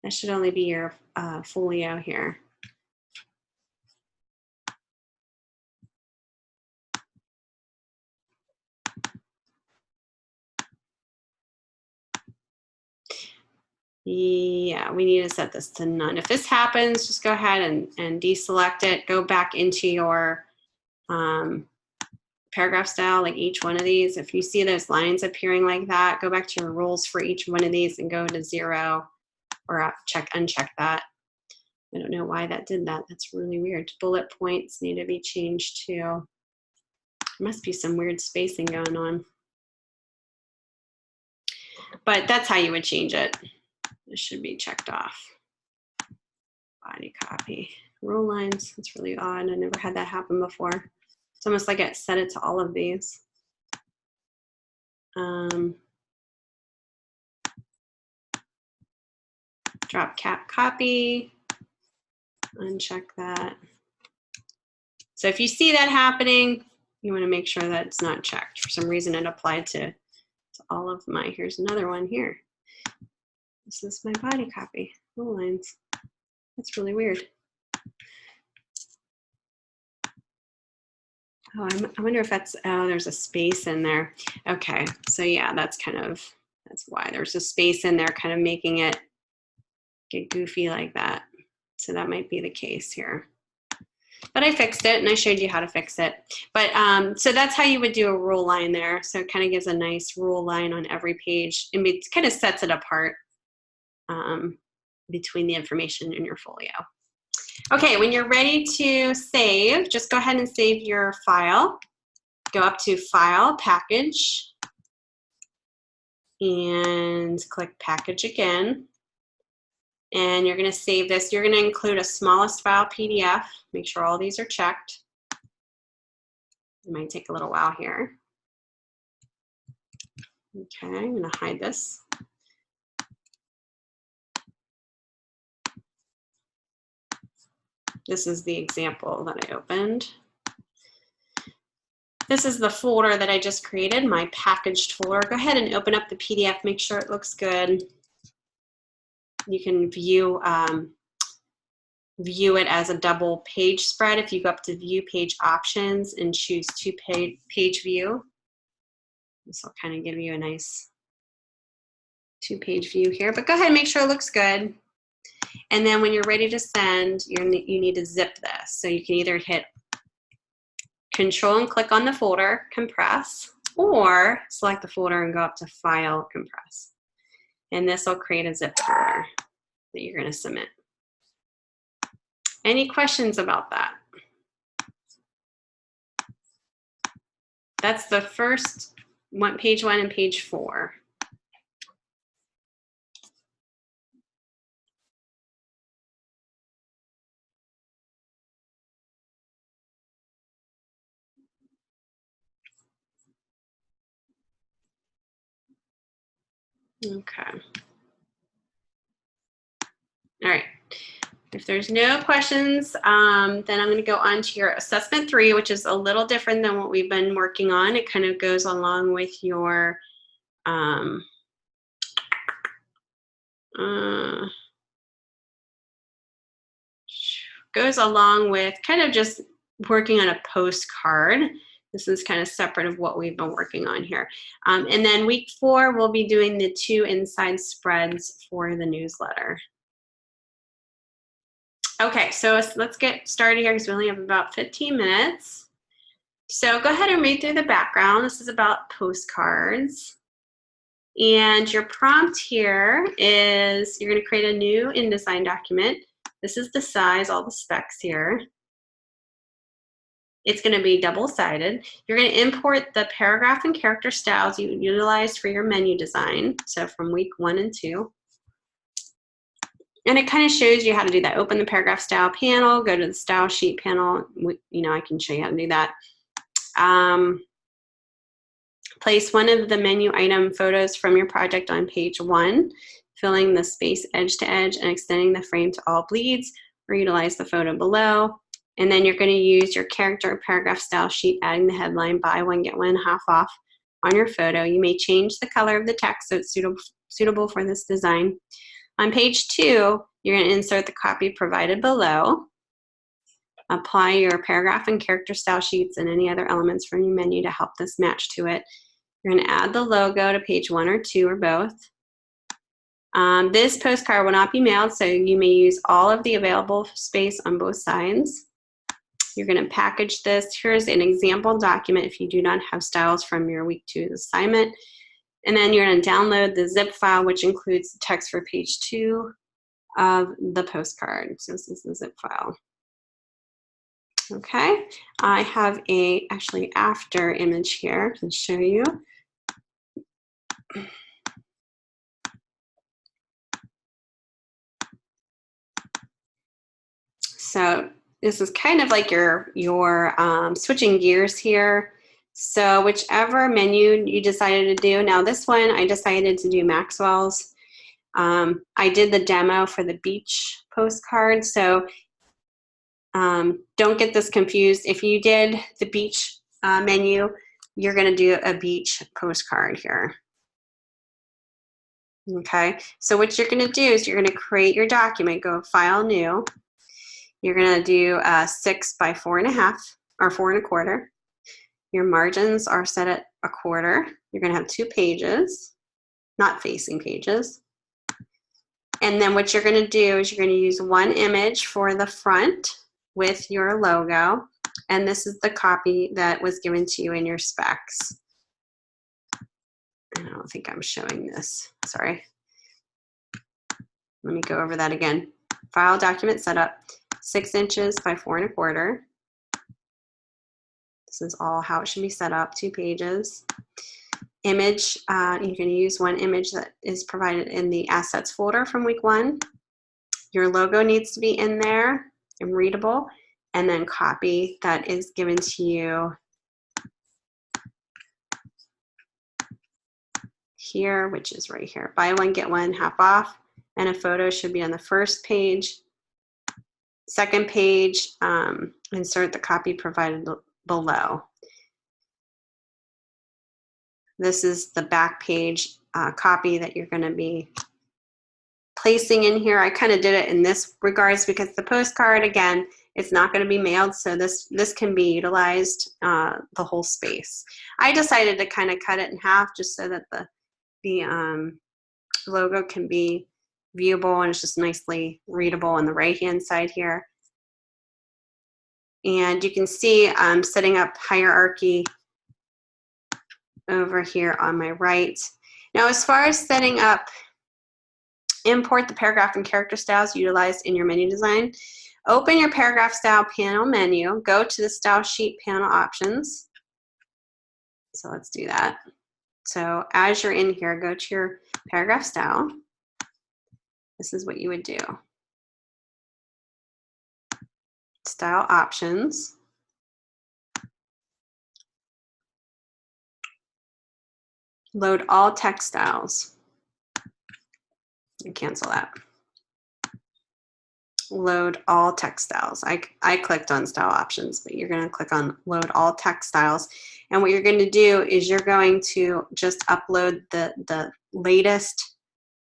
That should only be your folio here. Yeah, we need to set this to none. If this happens, just go ahead and deselect it. Go back into your paragraph style, like each one of these. If you see those lines appearing like that, go back to your rules for each one of these and go to 0 or uncheck that. I don't know why that did that. That's really weird. Bullet points need to be changed to, there must be some weird spacing going on. But that's how you would change it. This should be checked off. Body copy. Rule lines, that's really odd. I never had that happen before. It's almost like I set it to all of these. Drop cap copy, uncheck that. So if you see that happening, you want to make sure that it's not checked. For some reason it applied to all of my, here's another one here. This is my body copy, rule lines. That's really weird. Oh, I wonder if that's, oh, there's a space in there. Okay, so yeah, that's why there's a space in there kind of making it get goofy like that. So that might be the case here. But I fixed it and I showed you how to fix it. But so that's how you would do a rule line there. So it kind of gives a nice rule line on every page and it kind of sets it apart between the information in your folio. Okay, when you're ready to save, just go ahead and save your file. Go up to File, Package, and click Package again. And you're going to save this. You're going to include a smallest file PDF. Make sure all these are checked. It might take a little while here. Okay, I'm going to hide this. This is the example that I opened. This is the folder that I just created, my packaged folder. Go ahead and open up the PDF, make sure it looks good. You can view it as a double page spread. If you go up to View Page Options and choose two-page view, this will kind of give you a nice two-page view here. But go ahead and make sure it looks good. And then when you're ready to send, you need to zip this. So you can either hit Control and click on the folder, compress, or select the folder and go up to File, compress. And this will create a zip folder that you're going to submit. Any questions about that? That's the first one, page 1 and page 4. Okay. All right. If there's no questions, then I'm going to go on to your assessment 3, which is a little different than what we've been working on. It kind of goes along with your kind of just working on a postcard. This is kind of separate of what we've been working on here. And then week 4, we'll be doing the 2 inside spreads for the newsletter. Okay, so let's get started here because we only have about 15 minutes. So go ahead and read through the background. This is about postcards. And your prompt here is you're going to create a new InDesign document. This is the size, all the specs here. It's going to be double-sided. You're going to import the paragraph and character styles you utilized for your menu design. So from week 1 and 2. And it kind of shows you how to do that. Open the paragraph style panel, go to the style sheet panel. I can show you how to do that. Place one of the menu item photos from your project on page 1, filling the space edge to edge and extending the frame to all bleeds, or utilize the photo below. And then you're going to use your character paragraph style sheet, adding the headline, buy one, get one half off on your photo. You may change the color of the text so it's suitable for this design. On page 2, you're going to insert the copy provided below. Apply your paragraph and character style sheets and any other elements from your menu to help this match to it. You're going to add the logo to page 1 or 2 or both. This postcard will not be mailed, so you may use all of the available space on both sides. You're going to package this. Here's an example document if you do not have styles from your week 2 assignment. And then you're going to download the zip file, which includes the text for page 2 of the postcard. So this is the zip file. Okay, I have a actually after image here to show you. So this is kind of like your switching gears here. So whichever menu you decided to do. Now this one, I decided to do Maxwell's. I did the demo for the beach postcard. So don't get this confused. If you did the beach menu, you're going to do a beach postcard here. Okay, so what you're going to do is you're going to create your document, go File, New. You're going to do 6 by 4.5 or 4 1/4. Your margins are set at 1/4. You're going to have 2 pages, not facing pages. And then what you're going to do is you're going to use one image for the front with your logo. And this is the copy that was given to you in your specs. I don't think I'm showing this. Sorry. Let me go over that again. File document setup, 6 inches by 4 1/4. This is all how it should be set up, 2 pages. Image, you can use one image that is provided in the assets folder from week 1. Your logo needs to be in there and readable, and then copy that is given to you here, which is right here. Buy one, get one half off, and a photo should be on the first page. Second page, insert the copy provided below. This is the back page copy that you're going to be placing in here. I kind of did it in this regards because the postcard, again, it's not going to be mailed, so this can be utilized the whole space. I decided to kind of cut it in half just so that the logo can be viewable and it's just nicely readable on the right-hand side here. And you can see I'm setting up hierarchy over here on my right. Now, as far as setting up, import the paragraph and character styles utilized in your menu design. Open your paragraph style panel menu, go to the style sheet panel options. So let's do that. So as you're in here, go to your paragraph style. This is what you would do. Style options. Load all text styles. Cancel that. Load all text styles. I clicked on style options, but you're going to click on load all text styles. And what you're going to do is you're going to just upload the latest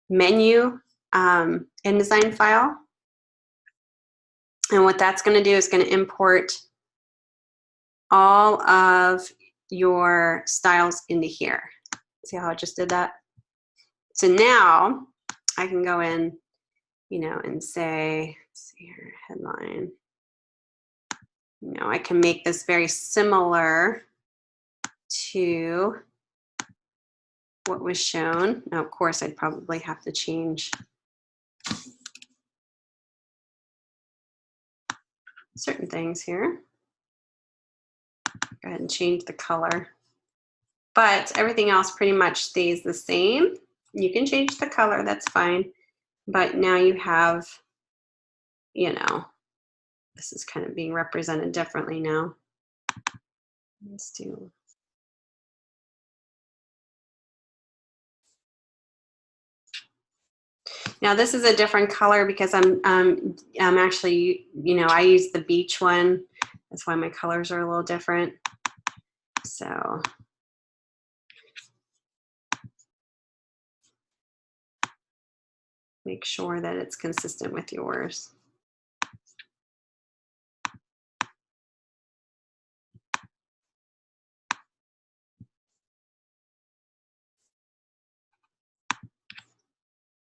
menu InDesign file. And what that's going to do is going to import all of your styles into here. See how I just did that? So now I can go in, you know, and say, let's see here, headline. You know, I can make this very similar to what was shown. Now, of course, I'd probably have to change certain things here. Go ahead and change the color. But everything else pretty much stays the same. You can change the color, that's fine. But now you have, you know, this is kind of being represented differently now. Let's do. Now this is a different color because I'm actually, you know, I use the beach one. That's why my colors are a little different. So make sure that it's consistent with yours.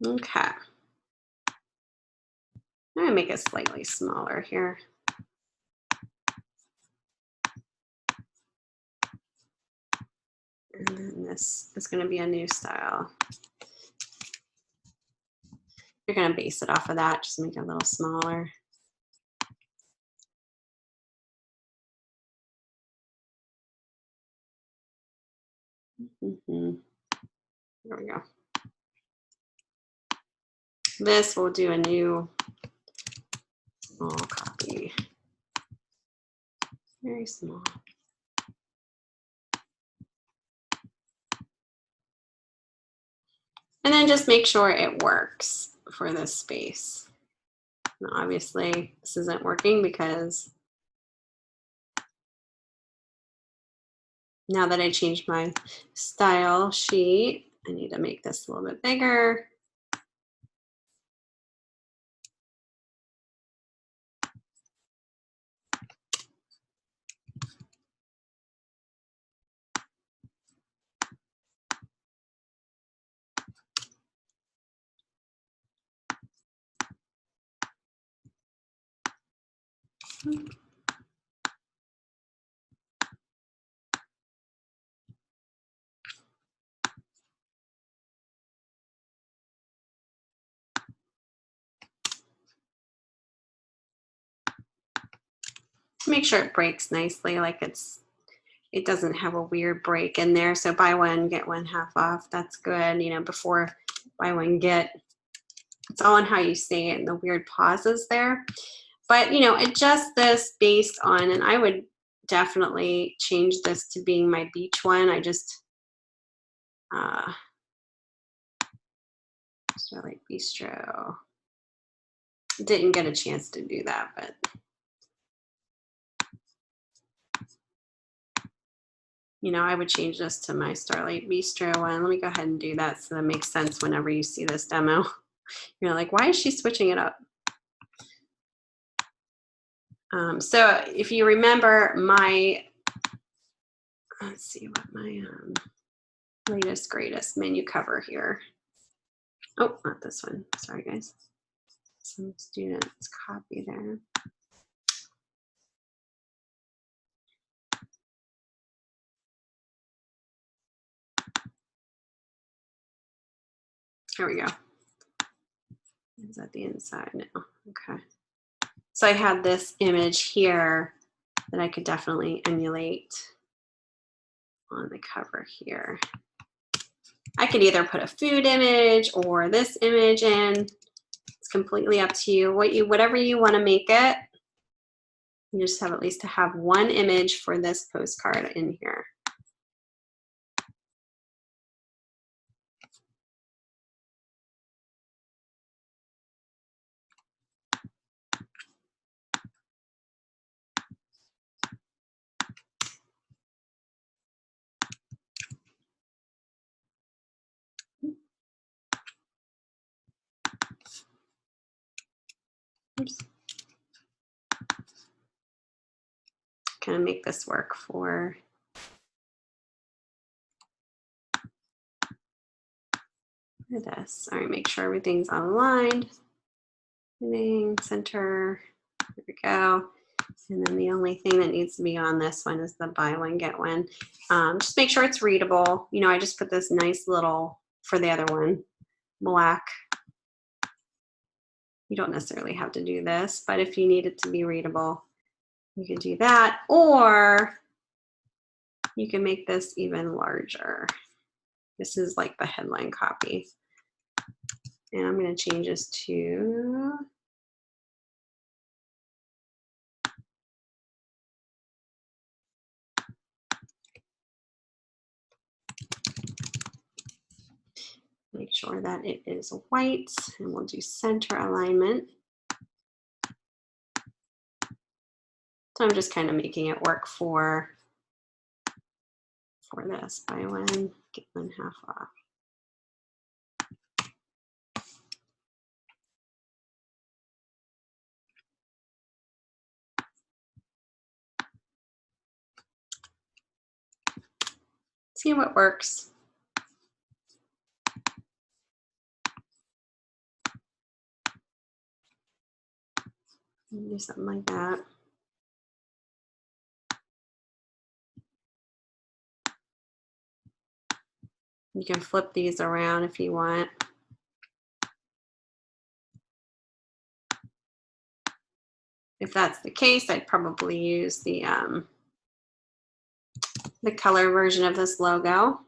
Okay. I'm gonna make it slightly smaller here. And then this is gonna be a new style. You're gonna base it off of that, just make it a little smaller. There we go. This will do a new small copy. Very small. And then just make sure it works for this space. Now, obviously, this isn't working because now that I changed my style sheet, I need to make this a little bit bigger. Make sure it breaks nicely, like it doesn't have a weird break in there. So buy one, get one half off. That's good. You know, before buy one, get, it's all on how you say it and the weird pauses there. But, you know, adjust this based on, and I would definitely change this to being my beach one. I just, Starlight Bistro. Didn't get a chance to do that, but. You know, I would change this to my Starlight Bistro one. Let me go ahead and do that so that makes sense whenever you see this demo. You're like, why is she switching it up? So if you remember my, let's see what my latest, greatest menu cover here. Oh, not this one. Sorry, guys. Some students copy there. Here we go. Is that the inside? No. Okay. So I had this image here that I could definitely emulate on the cover here. I could either put a food image or this image in. It's completely up to you. Whatever you want to make it. You just have at least to have one image for this postcard in here. Oops. Kind of make this work for this. All right, make sure everything's aligned. Center. There we go. And then the only thing that needs to be on this one is the buy one, get one. Just make sure it's readable. You know, I just put this nice little, for the other one, black. You don't necessarily have to do this, but if you need it to be readable, you can do that. Or you can make this even larger. This is like the headline copy. And I'm going to change this to make sure that it is white, and we'll do center alignment. So I'm just kind of making it work for this. Buy one, get one half off. See what works. Do something like that. You can flip these around if you want. If that's the case, I'd probably use the color version of this logo.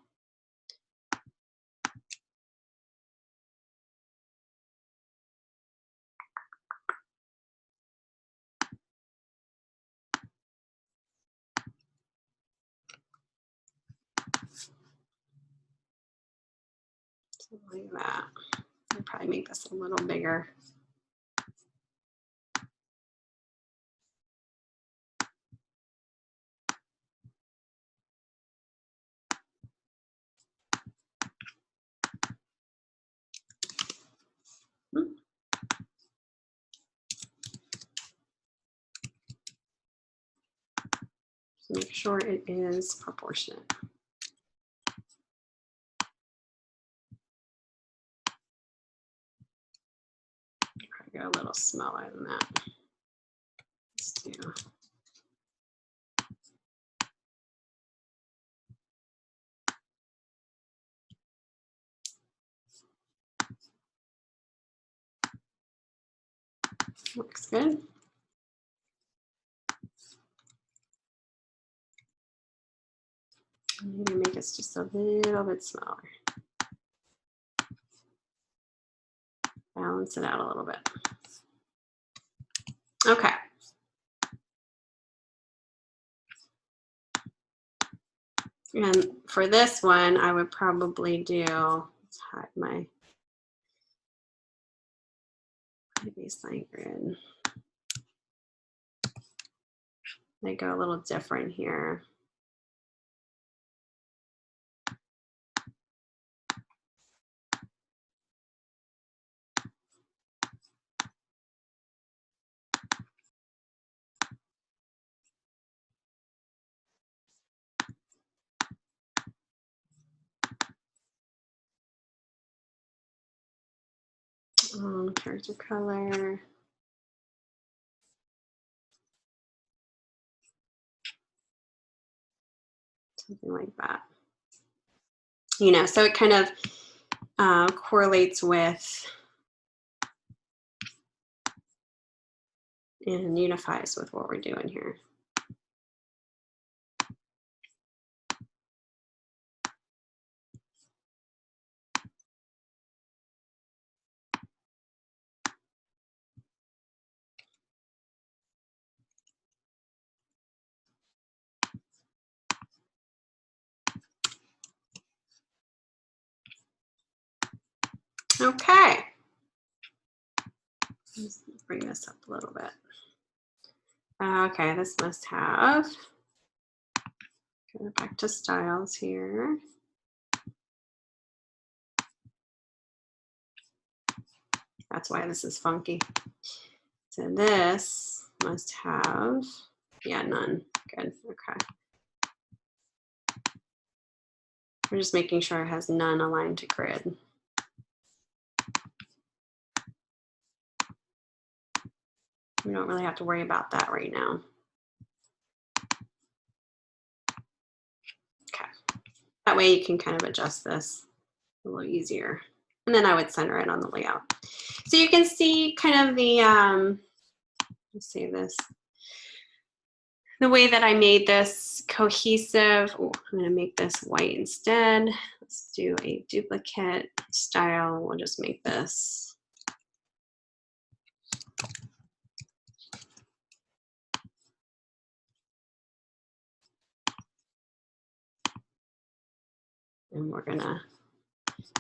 Something like that. I'll probably make this a little bigger. Make sure it is proportionate. Probably go a little smaller than that. Let's do. Looks good. Maybe make this just a little bit smaller. Balance it out a little bit. Okay. And for this one, I would probably do, let's hide my baseline grid. They go a little different here. Character color. Something like that. You know, so it kind of correlates with and unifies with what we're doing here. Okay. Let's bring this up a little bit. Okay, this must have, go back to styles here. That's why this is funky. So this must have, yeah, none. Good, okay. We're just making sure it has none aligned to grid. We don't really have to worry about that right now. Okay, that way you can kind of adjust this a little easier. And then I would center it on the layout. So you can see kind of the, let's save this. The way that I made this cohesive, oh, I'm gonna make this white instead. Let's do a duplicate style. We'll just make this. And we're gonna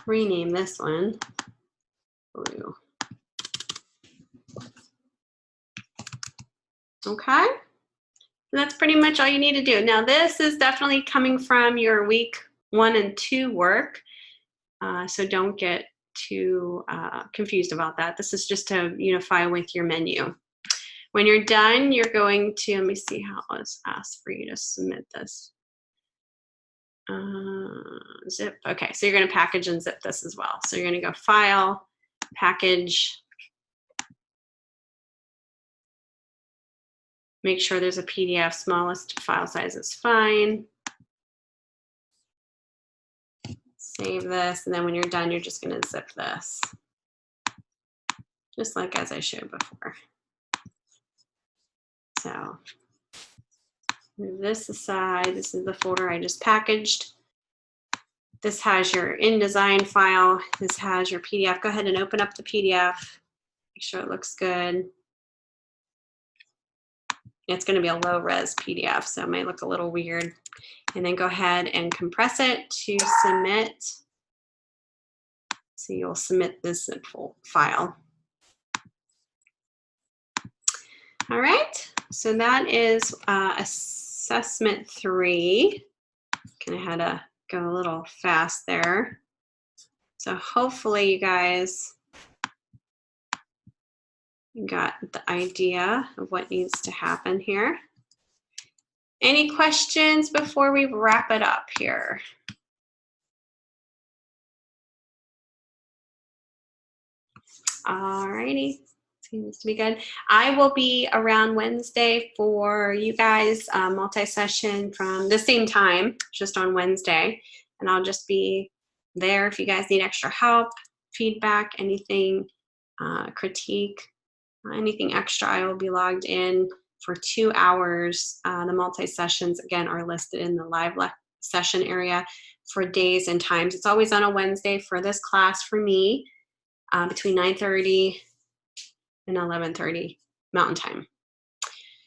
rename this one blue. Okay, and that's pretty much all you need to do. Now this is definitely coming from your week 1 and 2 work, so don't get too confused about that. This is just to unify with your menu. When you're done, you're going to, let me see how it was asked for you to submit this. Zip, okay, so you're gonna package and zip this as well. So you're gonna go File, Package, make sure there's a PDF, smallest file size is fine. Save this, and then when you're done, you're just gonna zip this. Just like as I showed before. So move this aside. This is the folder I just packaged. This has your InDesign file. This has your PDF. Go ahead and open up the PDF. Make sure it looks good. It's going to be a low res PDF, so it might look a little weird. And then go ahead and compress it to submit. So you'll submit this zip file. All right, so that is assessment 3. Kind of had to go a little fast there. So hopefully you guys got the idea of what needs to happen here. Any questions before we wrap it up here? All righty, seems to be good. I will be around Wednesday for you guys, multi-session from the same time, just on Wednesday. And I'll just be there if you guys need extra help, feedback, anything, critique, anything extra. I will be logged in for 2 hours. The multi-sessions, again, are listed in the live session area for days and times. It's always on a Wednesday for this class for me, between 9:30 and 11:30 Mountain Time.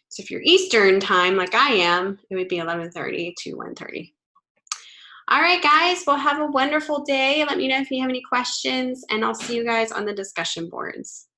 So if you're Eastern time, like I am, it would be 11:30 to 1:30. All right, guys, well, have a wonderful day. Let me know if you have any questions, and I'll see you guys on the discussion boards.